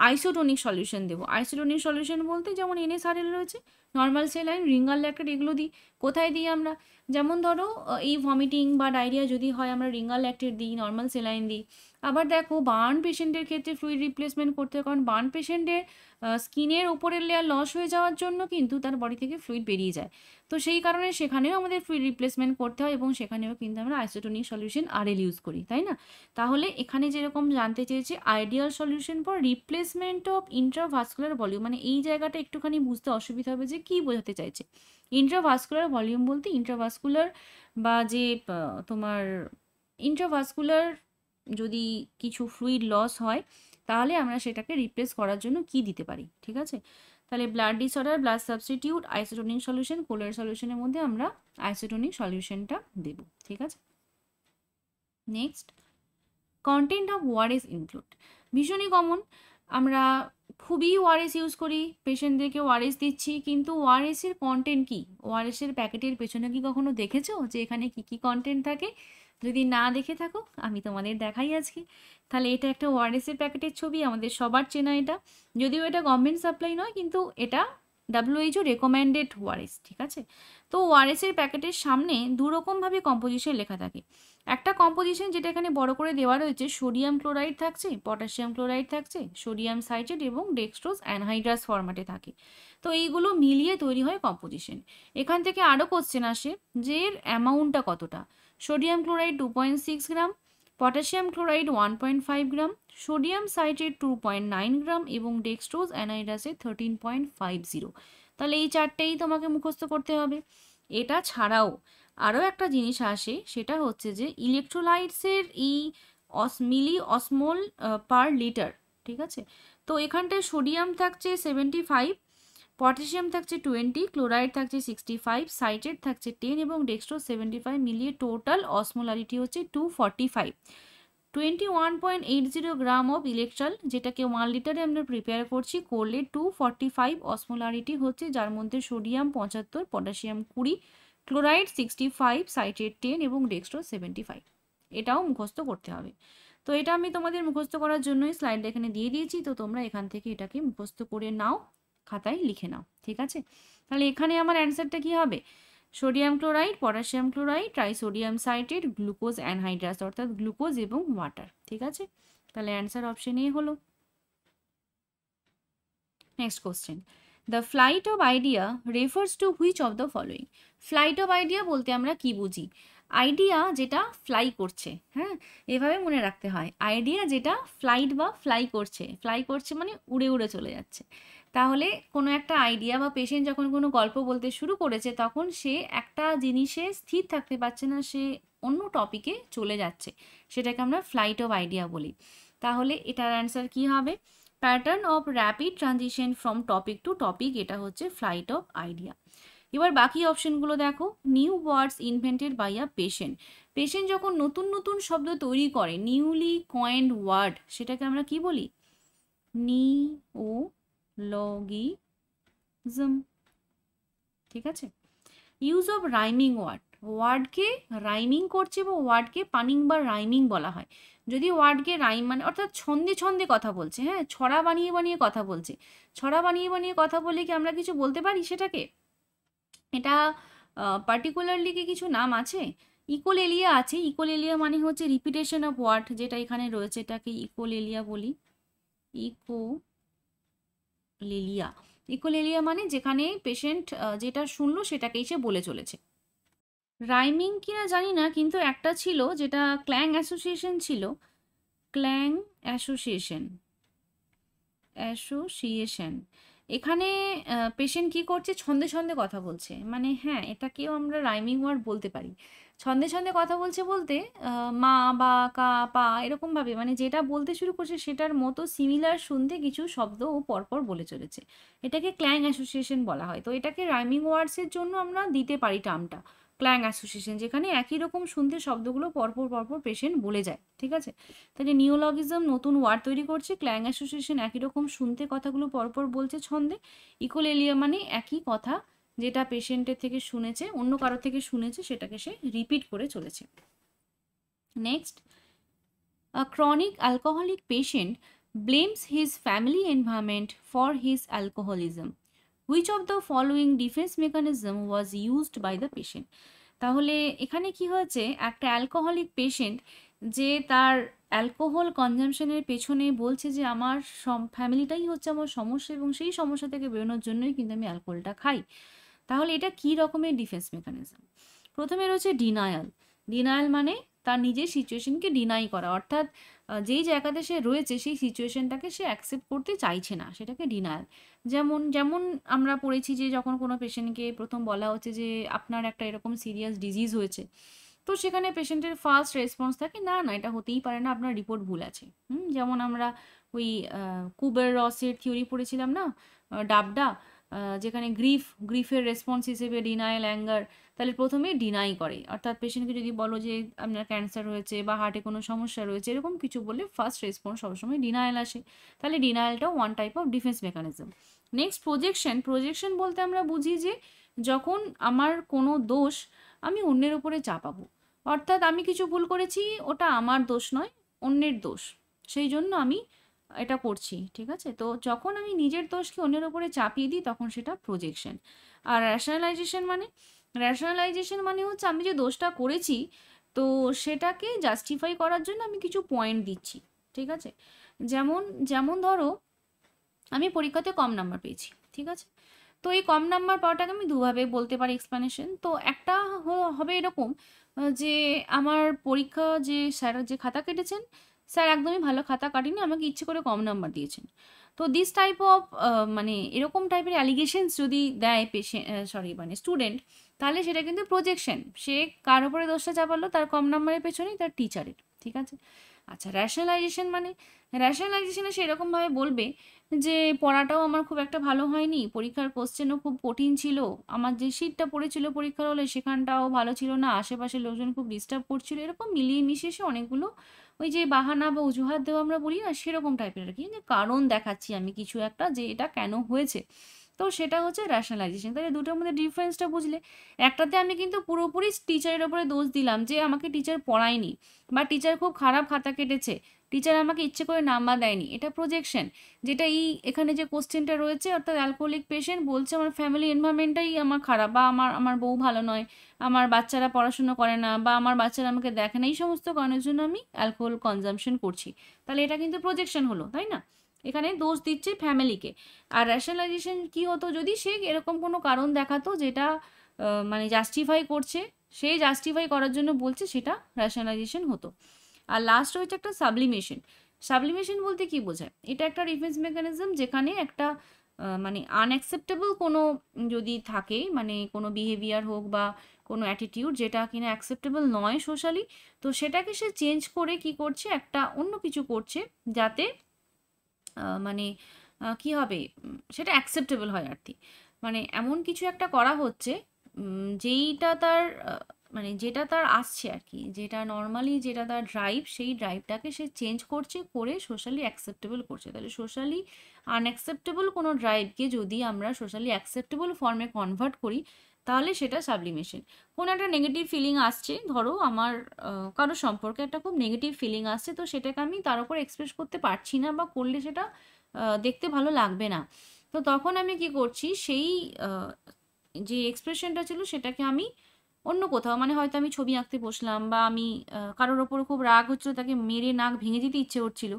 আইসোটোনিক সলিউশন দেবো। আইসোটোনিক সলিউশন বলতে যেমন NaSRL রয়েছে, নর্মাল স্যালাইন, রিঙ্গার ল্যাক্টেট, এগুলো দিই। কোথায় দিই আমরা? যেমন ধরো এই ভমিটিং বা ডায়রিয়া যদি হয় আমরা রিঙ্গার ল্যাক্টেট দিই, নর্মাল স্যালাইন দিই। আবার দেখো বার্ন পেশেন্টের ক্ষেত্রে ফ্লুইড রিপ্লেসমেন্ট করতে হয়, কারণ বার্ন পেশেন্টের স্কিনের উপরের লেয়ার লস হয়ে যাওয়ার জন্য কিন্তু তার বডি থেকে ফ্লুইড বেরিয়ে যায়। তো সেই কারণে সেখানেও আমাদের ফ্লুইড রিপ্লেসমেন্ট করতে হয়, এবং সেখানেও কিন্তু আমরা আইসোটোনিক সলিউশন RL ইউজ করি, তাই না? তাহলে এখানে যেরকম জানতে চেয়েছে ideal solution for replacement of intravascular volume, মানে এই জায়গাটা একটুখানি বুঝতে অসুবিধা হবে যে কী বোঝাতে চাইছে। ইন্ট্রাভাস্কুলার ভলিউম বলতে ইন্ট্রাভাস্কুলার বা যে তোমার ইন্ট্রাভাস্কুলার যদি কিছু ফ্লুইড লস হয় তাহলে আমরা সেটাকে রিপ্লেস করার জন্য কি দিতে পারি, ঠিক আছে? তাহলে blood disorder, blood substitute, isotonic solution, কোলার সলিউশনের মধ্যে আমরা আইসোটোনিক সলিউশনটা দেব, ঠিক আছে? Next, content of ORS include, ভীষণই কমন। আমরা খুবই ওআরএস ইউজ করি, পেশেন্টদেরকে ওআরএস দিচ্ছি, কিন্তু ওআরএসের কন্টেন্ট কী? ওআরএসের প্যাকেটের পেছনে কি কখনো দেখেছো যে এখানে কি কি কন্টেন্ট থাকে? যদি না দেখে থাকো আমি তোমাদের দেখাই আজকে। তাহলে এটা একটা ওআরএসের প্যাকেটের ছবি, আমাদের সবার চেনা এটা, যদিও এটা গভর্নমেন্ট সাপ্লাই নয়, কিন্তু এটা WHO রেকমেন্ডেড ওআরএস, ঠিক আছে? তো ওআরএসের প্যাকেটের সামনে দুরকমভাবে কম্পোজিশন লেখা থাকে। একটা কম্পোজিশন যেটা এখানে বড় করে দেওয়া রয়েছে, সোডিয়াম ক্লোরাইড থাকছে, পটাশিয়াম ক্লোরাইড থাকছে, সোডিয়াম সাইট্রেট এবং ডেক্সট্রোজ অ্যানহাইড্রাস ফরম্যাটে থাকে। তো এইগুলো মিলিয়ে তৈরি হয় কম্পোজিশন। এখান থেকে আরও কোশ্চেন আসে যে এর অ্যামাউন্টটা কতটা। সোডিয়াম ক্লোরাইড 2.6 গ্রাম, পটাশিয়াম ক্লোরাইড 1.5 গ্রাম, সোডিয়াম সাইট্রেট 2.9 গ্রাম এবং ডেক্সট্রোজ অ্যানহাইড্রাসে 13.50। তাহলে এই চারটেই তোমাকে মুখস্থ করতে হবে। এটা ছাড়াও আরও একটা জিনিস আসে, সেটা হচ্ছে যে ইলেকট্রোলাইটসের এই মিলি অসমোল পার লিটার, ঠিক আছে? তো এখানটায় সোডিয়াম থাকছে 75, পটাশিয়াম থাকছে 20, ক্লোরাইড থাকছে 65, সাইট্রেট থাকছে 10 এবং ডেক্সট্রোজ 75 মিলিয়ে টোটাল অসমোলারিটি হচ্ছে 245। 21.80 গ্রাম অফ ইলেকট্রল, যেটাকে 1 লিটারে আমরা প্রিপেয়ার করছি, করলে 245 অসমোলারিটি হচ্ছে, যার মধ্যে সোডিয়াম 75, পটাশিয়াম 20, ক্লোরাইড 65, সাইট্রেট 10 এবং ডেক্সট্রোজ 75। এটাও মুখস্থ করতে হবে। তো এটা আমি তোমাদের মুখস্থ করার জন্যই স্লাইডটা এখানে দিয়ে দিয়েছি, তো তোমরা এখান থেকে এটাকে মুখস্থ করে নাও, খাতায় লিখে নাও, ঠিক আছে? তাহলে এখানে আমার অ্যান্সারটা কি হবে? Sodium chloride, potassium chloride, ট্রাইসোডিয়াম citrate, glucose anhydrous, অর্থাৎ গ্লুকোজ এবং ওয়াটার, ঠিক আছে? তাহলে অ্যান্সার অপশন এ হলো। Next question, the flight of idea refers to which of the following? Flight of idea বলতে আমরা কি বুঝি? আইডিয়া যেটা ফ্লাই করছে, হ্যাঁ, এভাবে মনে রাখতে হয়, আইডিয়া যেটা ফ্লাইট বা ফ্লাই করছে মানে উড়ে উড়ে চলে যাচ্ছে। তাহলে কোনো একটা আইডিয়া বা পেশেন্ট যখন কোনো গল্প বলতে শুরু করেছে তখন সে একটা জিনিসে স্থির থাকতে পারছে না, সে অন্য টপিকে চলে যাচ্ছে, সেটাকে আমরা ফ্লাইট অফ আইডিয়া বলি। তাহলে এটার অ্যান্সার কি হবে? Pattern of rapid transition from topic to topic, এটা হচ্ছে ফ্লাইট অফ আইডিয়া। এবার বাকি অপশনগুলো দেখো, new words invented by a patient, patient যখন নতুন নতুন শব্দ তৈরি করে, নিউলি কয়েন্ড ওয়ার্ড, সেটাকে আমরা কি বলি? নিওলজিজম, ঠিক আছে? ইউজ অফ রাইমিং ওয়ার্ড, ওয়ার্ডকে রাইমিং করছে বা ওয়ার্ডকে পানিং বা রাইমিং বলা হয়। যদি ওয়ার্ডকে রাইম মানে অর্থাৎ ছন্দে ছন্দে কথা বলছে, হ্যাঁ, ছড়া বানিয়ে বানিয়ে কথা বলছে, ছড়া বানিয়ে বানিয়ে কথা বললে কি আমরা কিছু বলতে পারি সেটাকে? এটা পার্টিকুলারলি কি কিছু নাম আছে? ইকোলেলিয়া আছে, ইকোলেলিয়া মানে হচ্ছে রিপিটেশন অফ ওয়ার্ড, যেটা এখানে রয়েছে এটাকে ইকোলেলিয়া বলি। ইকোলেলিয়া, ইকোলেলিয়া মানে যেখানে পেশেন্ট যেটা শুনলো সেটাকেই সে বলে চলেছে। রাইমিং কিনা জানি না, কিন্তু একটা ছিল যেটা ক্ল্যাং অ্যাসোসিয়েশন ছিল, ক্ল্যাং অ্যাসোসিয়েশন, এখানে পেশেন্ট কি করছে, ছন্দে ছন্দে কথা বলছে, মানে হ্যাঁ এটাকেও আমরা রাইমিং ওয়ার্ড বলতে পারি। ছন্দে ছন্দে কথা বলছে বলতে মা বা কা পা এরকমভাবে, মানে যেটা বলতে শুরু করছে সেটার মতো সিমিলার শুনতে কিছু শব্দ ও পরপর বলে চলেছে। এটাকে ক্ল্যাং অ্যাসোসিয়েশন বলা হয়। তো এটাকে রাইমিং ওয়ার্ডসের জন্য আমরা দিতে পারি টার্মটা ক্ল্যাং অ্যাসোসিয়েশন, যেখানে একই রকম শুনতে শব্দগুলো পরপর পরপর পেশেন্ট বলে যায়। ঠিক আছে, তাহলে নিওলজিজম নতুন ওয়ার্ড তৈরি করছে, ক্ল্যাং অ্যাসোসিয়েশন একই রকম শুনতে কথাগুলো পরপর বলছে ছন্দে, ইকোলেলিয়া মানে একই কথা যেটা পেশেন্টের থেকে শুনেছে, অন্য কারো থেকে শুনেছে, সেটাকে সে রিপিট করে চলেছে। Next, a chronic alcoholic patient blames his family environment for his alcoholism. Which of the following defense mechanism was used by the patient? তাহলে এখানে কি হয়েছে, একটা অ্যালকোহলিক পেশেন্ট যে তার অ্যালকোহল কনজামশনের পেছনে বলছে যে আমার ফ্যামিলিটাই হচ্ছে আমার সমস্যা এবং সেই সমস্যা থেকে বেরোনোর জন্যই কিন্তু আমি অ্যালকোহলটা খাই। তাহলে এটা কি রকমের ডিফেন্স মেকানিজম? প্রথমে রয়েছে ডিনায়াল। ডিনায়াল মানে তার নিজের সিচুয়েশনকে ডিনাই করা, অর্থাৎ যেই জায়গাতে সে রয়েছে সেই সিচুয়েশনটাকে সে অ্যাকসেপ্ট করতে চাইছে না, সেটাকে ডিনায়াল। যেমন যেমন আমরা পড়েছি যে যখন কোনো পেশেন্টকে প্রথম বলা হচ্ছে যে আপনার একটা এরকম সিরিয়াস ডিজিজ হয়েছে, তো সেখানে পেশেন্টের ফার্স্ট রেসপন্স থাকে না না এটা হতেই পারে না, আপনার রিপোর্ট ভুল আছে। যেমন আমরা ওই কুবের রসের থিওরি পড়েছিলাম না, ডাবডা, যেখানে গ্রিফের রেসপন্স হিসেবে ডিনায়াল, অ্যাঙ্গার, তাহলে প্রথমে ডিনাই করে। অর্থাৎ পেশেন্টকে যদি বলো যে আপনার ক্যান্সার হয়েছে বা হার্টে কোনো সমস্যা রয়েছে এরকম কিছু বললে ফার্স্ট রেসপন্স সবসময় ডিনায়াল আসে। তাহলে ডিনায়ালটাও one type of defence mechanism. Next projection. Projection বলতে আমরা বুঝি যে যখন আমার কোনো দোষ আমি অন্যের উপরে চাপাবো, অর্থাৎ আমি কিছু ভুল করেছি, ওটা আমার দোষ নয়, অন্যের দোষ, সেই জন্য আমি এটা করছি। ঠিক আছে, তো যখন আমি নিজের দোষকে অন্যের উপরে চাপিয়ে দিই তখন সেটা প্রজেকশন। আর র্যাশনালাইজেশন মানে হচ্ছে আমি যে দোষটা করেছি তো সেটাকে জাস্টিফাই করার জন্য আমি কিছু পয়েন্ট দিচ্ছি। ঠিক আছে, যেমন যেমন ধরো আমি পরীক্ষাতে কম নাম্বার পেয়েছি, ঠিক আছে, তো এই কম নাম্বার পাওয়াটাকে আমি দুভাবে বলতে পারি এক্সপ্লানেশন। তো একটা হবে এরকম যে আমার পরীক্ষা যে স্যার যে খাতা কেটেছেন, স্যার একদমই ভালো খাতা কাটেনি, আমাকে ইচ্ছে করে কম নাম্বার দিয়েছেন। তো দিস টাইপ অফ মানে এরকম টাইপের অ্যালিগেশনস যদি দেয় মানে স্টুডেন্ট, তাহলে সেটা কিন্তু প্রজেকশন। সে কার উপরে দোষটা চাপালো, তার কম নাম্বারের পেছনেই, তার টিচারের। ঠিক আছে, আচ্ছা র্যাশনালাইজেশনে সেরকমভাবে বলবে যে পড়াটাও আমার খুব একটা ভালো হয়নি, পরীক্ষার কোশ্চেনও খুব কঠিন ছিল, আমার যে সিটটা পড়েছিল পরীক্ষার হলে সেখানটাও ভালো ছিল না, আশেপাশের লোকজন খুব ডিস্টার্ব করছিল, এরকম মিলিয়ে মিশিয়ে এসে অনেকগুলো ওই যে বাহানা বা অজুহাত দেওয়া আমরা বলি না, সেরকম টাইপের আর কি, যে কারণ দেখাচ্ছি আমি কিছু একটা যে এটা কেন হয়েছে। তো সেটা হচ্ছে র্যাশনালাইজেশন। তাহলে দুটোর মধ্যে ডিফারেন্সটা বুঝলে, একটাতে আমি কিন্তু পুরোপুরি টিচারের ওপরে দোষ দিলাম যে আমাকে টিচার পড়ায়নি বা টিচার খুব খারাপ খাতা কেটেছে, টিচার আমাকে ইচ্ছে করে নাম্বার দেয়নি, এটা প্রজেকশন। যেটা এখানে যে কোশ্চেনটা রয়েছে, অর্থাৎ অ্যালকোহলিক পেশেন্ট বলছে আমার ফ্যামিলি এনভায়রনমেন্টটাই আমার খারাপ, বা আমার বউ ভালো নয়, আমার বাচ্চারা পড়াশুনো করে না, বা আমার বাচ্চারা আমাকে দেখে না, এই সমস্ত কারণের জন্য আমি অ্যালকোহল কনজাম্পশন করছি। তাহলে এটা কিন্তু প্রজেকশন হলো, তাই না? এখানে দোষ দিচ্ছে ফ্যামিলিকে। আর র্যাশনালাইজেশন কি হতো, যদি সে এরকম কোনো কারণ দেখাতো যেটা মানে জাস্টিফাই করছে, সে জাস্টিফাই করার জন্য বলছে, সেটা র্যাশনালাইজেশন হতো। আর লাস্ট হচ্ছে একটা সাবলিমেশন। সাবলিমেশন বলতে কি বোঝায়, এটা একটা ডিফেন্স মেকানিজম যেখানে একটা মানে আনঅ্যাকসেপ্টেবল কোনো যদি থাকে, মানে কোনো বিহেভিয়ার হোক বা কোনো অ্যাটিটিউড যেটা কিনা অ্যাকসেপ্টেবল নয় সোশ্যালি, তো সেটাকে সে চেঞ্জ করে কি করছে, একটা অন্য কিছু করছে যাতে মানে কি হবে, সেটা অ্যাকসেপ্টেবল হয় আর কি। মানে এমন কিছু একটা করা হচ্ছে যেইটা তার মানে যেটা তার আসছে আর কি, যেটা নর্মালি যেটা তার ড্রাইভ, সেই ড্রাইভটাকে সে চেঞ্জ করছে করে সোশ্যালি অ্যাকসেপ্টেবল করছে। তাহলে সোশ্যালি আনঅ্যাকসেপ্টেবল কোনো ড্রাইভকে যদি আমরা সোশ্যালি অ্যাকসেপ্টেবল ফর্মে কনভার্ট করি, তাহলে সেটা সাবলিমেশন। কোনো একটা নেগেটিভ ফিলিং আসছে, ধরো আমার কারো সম্পর্কে একটা খুব নেগেটিভ ফিলিং আসছে, তো সেটাকে আমি তার উপর এক্সপ্রেস করতে পারছি না বা করলে সেটা দেখতে ভালো লাগবে না। তো তখন আমি কি করছি, সেই যে এক্সপ্রেশনটা ছিল সেটাকে আমি অন্য কোথাও, মানে হয়তো আমি ছবি আঁকতে বসলাম, বা আমি কারোর ওপর খুব রাগ হচ্ছিল, তাকে মেরে নাক ভেঙে দিতে ইচ্ছে হচ্ছিল,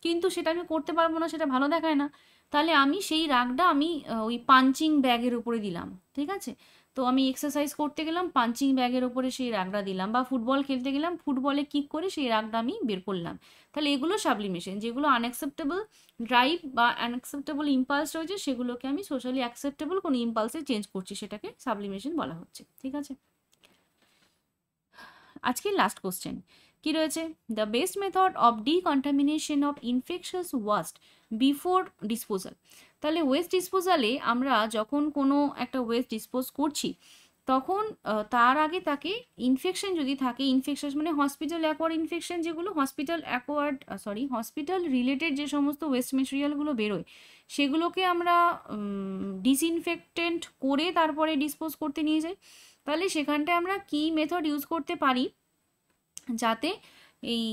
কিন্তু সেটা আমি করতে পারবো না, সেটা ভালো দেখায় না, তাহলে আমি সেই রাগটা আমি ওই পাঞ্চিং ব্যাগের উপরে দিলাম। ঠিক আছে, তো আমি এক্সারসাইজ করতে গেলাম, পাঞ্চিং ব্যাগের ওপরে সেই রাগটা দিলাম, বা ফুটবল খেলতে গেলাম, ফুটবলে কিক করে সেই রাগটা আমি বের করলাম। তাহলে এগুলো সাবলিমেশন। যেগুলো আনঅ্যাকসেপ্টেবল ড্রাইভ বা আনঅ্যাকসেপ্টেবল ইম্পালস রয়েছে সেগুলোকে আমি সোশ্যালি অ্যাকসেপ্টেবল কোনো ইম্পালসে চেঞ্জ করছি, সেটাকে সাবলিমেশন বলা হচ্ছে। ঠিক আছে, আজকের লাস্ট কোশ্চেন কি রয়েছে? The best method of decontamination of infectious waste before disposal. তাহলে ওয়েস্ট ডিসপোজালে আমরা যখন কোনো একটা ওয়েস্ট ডিসপোজ করছি তখন তার আগে তাকে ইনফেকশন যদি থাকে, ইনফেকশন মানে হসপিটাল অ্যাকোয়ার্ড ইনফেকশন, যেগুলো হসপিটাল রিলেটেড যে সমস্ত ওয়েস্ট মেটেরিয়ালগুলো বেরোয় সেগুলোকে আমরা ডিসইনফেক্টেন্ট করে তারপরে ডিসপোজ করতে নিয়ে যাই। তাহলে সেখানটায় আমরা কি মেথড ইউজ করতে পারি যাতে এই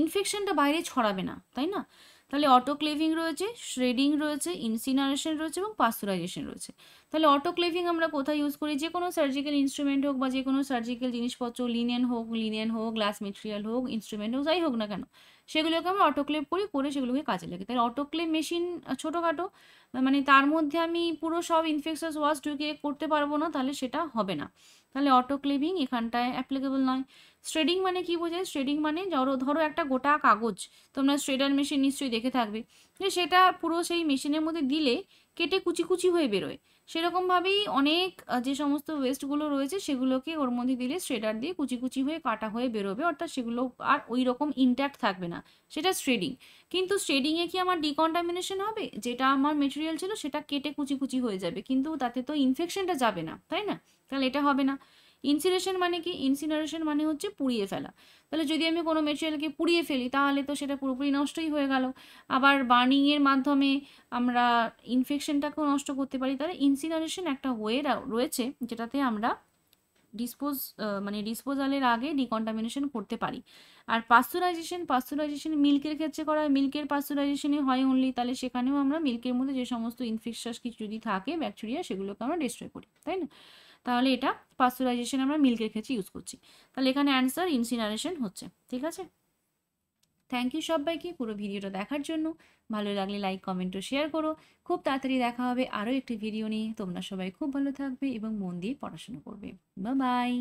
ইনফেকশনটা বাইরে ছড়াবে না, তাই না? তাহলে অটোক্লেভিং রয়েছে, শ্রেডিং রয়েছে, ইনসিনারেশন রয়েছে এবং পাস্তুরাইজেশন রয়েছে। তাহলে অটোক্লেভিং আমরা কোথায় ইউজ করি? যে কোনো সার্জিক্যাল ইনস্ট্রুমেন্ট হোক বা যে কোনো সার্জিক্যাল জিনিসপত্র, লিনেন হোক, গ্লাস মেটেরিয়াল হোক, ইনস্ট্রুমেন্ট হোক, যাই হোক না কেন, সেগুলোকে আমরা অটোক্লেভ করে সেগুলোকে কাজে লাগে। তাহলে অটোক্লেভ মেশিন ছোটোখাটো, মানে তার মধ্যে আমি পুরো সব ইনফেকশাস ওয়াশ ঢুকিয়ে করতে পারবো না, তাহলে সেটা হবে না। তাহলে অটোক্লেভিং এখানটায় অ্যাপ্লিকেবল নয়। শ্রেডিং মানে কি বোঝায়? শ্রেডিং মানে ধরো একটা গোটা কাগজ, তোমরা শ্রেডার মেশিন নিশ্চয়ই দেখে থাকবে, যে সেটা পুরো সেই মেশিনের মধ্যে দিলে কেটে কুচি কুচি হয়ে বেরোয়। সেরকমভাবেই অনেক যে সমস্ত ওয়েস্টগুলো রয়েছে সেগুলোকে ওর মধ্যে দিলে শ্রেডার দিয়ে কুচি কুচি হয়ে কাটা হয়ে বেরোবে, অর্থাৎ সেগুলো আর ওই রকম ইনট্যাক্ট থাকবে না, সেটা শ্রেডিং। কিন্তু শ্রেডিংয়ে কি আমার ডিকন্টামিনেশন হবে? যেটা আমার মেটেরিয়াল ছিল সেটা কেটে কুচি কুচি হয়ে যাবে, কিন্তু তাতে তো ইনফেকশনটা যাবে না, তাই না? তাহলে এটা হবে না। ইনসিনারেশন মানে কি? ইনসিনারেশন মানে হচ্ছে পুড়িয়ে ফেলা। তাহলে যদি আমি কোনো মেটেরিয়ালকে পুড়িয়ে ফেলি তাহলে তো সেটা পুরোপুরি নষ্টই হয়ে গেল। আবার বার্নিংয়ের মাধ্যমে আমরা ইনফেকশনটাকেও নষ্ট করতে পারি। তাহলে ইনসিনারেশন একটা ওয়ে রয়েছে যেটাতে আমরা ডিসপোজালের আগে ডিকন্টামিনেশন করতে পারি। আর পাস্তুরাইজেশন মিল্কের ক্ষেত্রে করা হয়, মিল্কের পাস্তুরাইজেশনই হয় অনলি, তাহলে সেখানেও আমরা মিল্কের মধ্যে যে সমস্ত ইনফেকশাস কিছু যদি থাকে ব্যাকটেরিয়া সেগুলোকে আমরা ডিস্ট্রয় করি, তাই না? তাহলে এটা পাস্তুরাইজেশন আমরা মিল্কের ক্ষেত্রে ইউজ করছি। তাহলে এখানে অ্যান্সার ইনসিনারেশন হচ্ছে। ঠিক আছে, থ্যাংক ইউ সবাইকে পুরো ভিডিওটা দেখার জন্য। ভালো লাগলে লাইক, কমেন্ট ও শেয়ার করো। খুব তাড়াতাড়ি দেখা হবে আরও একটি ভিডিও নিয়ে। তোমরা সবাই খুব ভালো থাকবে এবং মন দিয়ে পড়াশোনা করবে। Bye bye.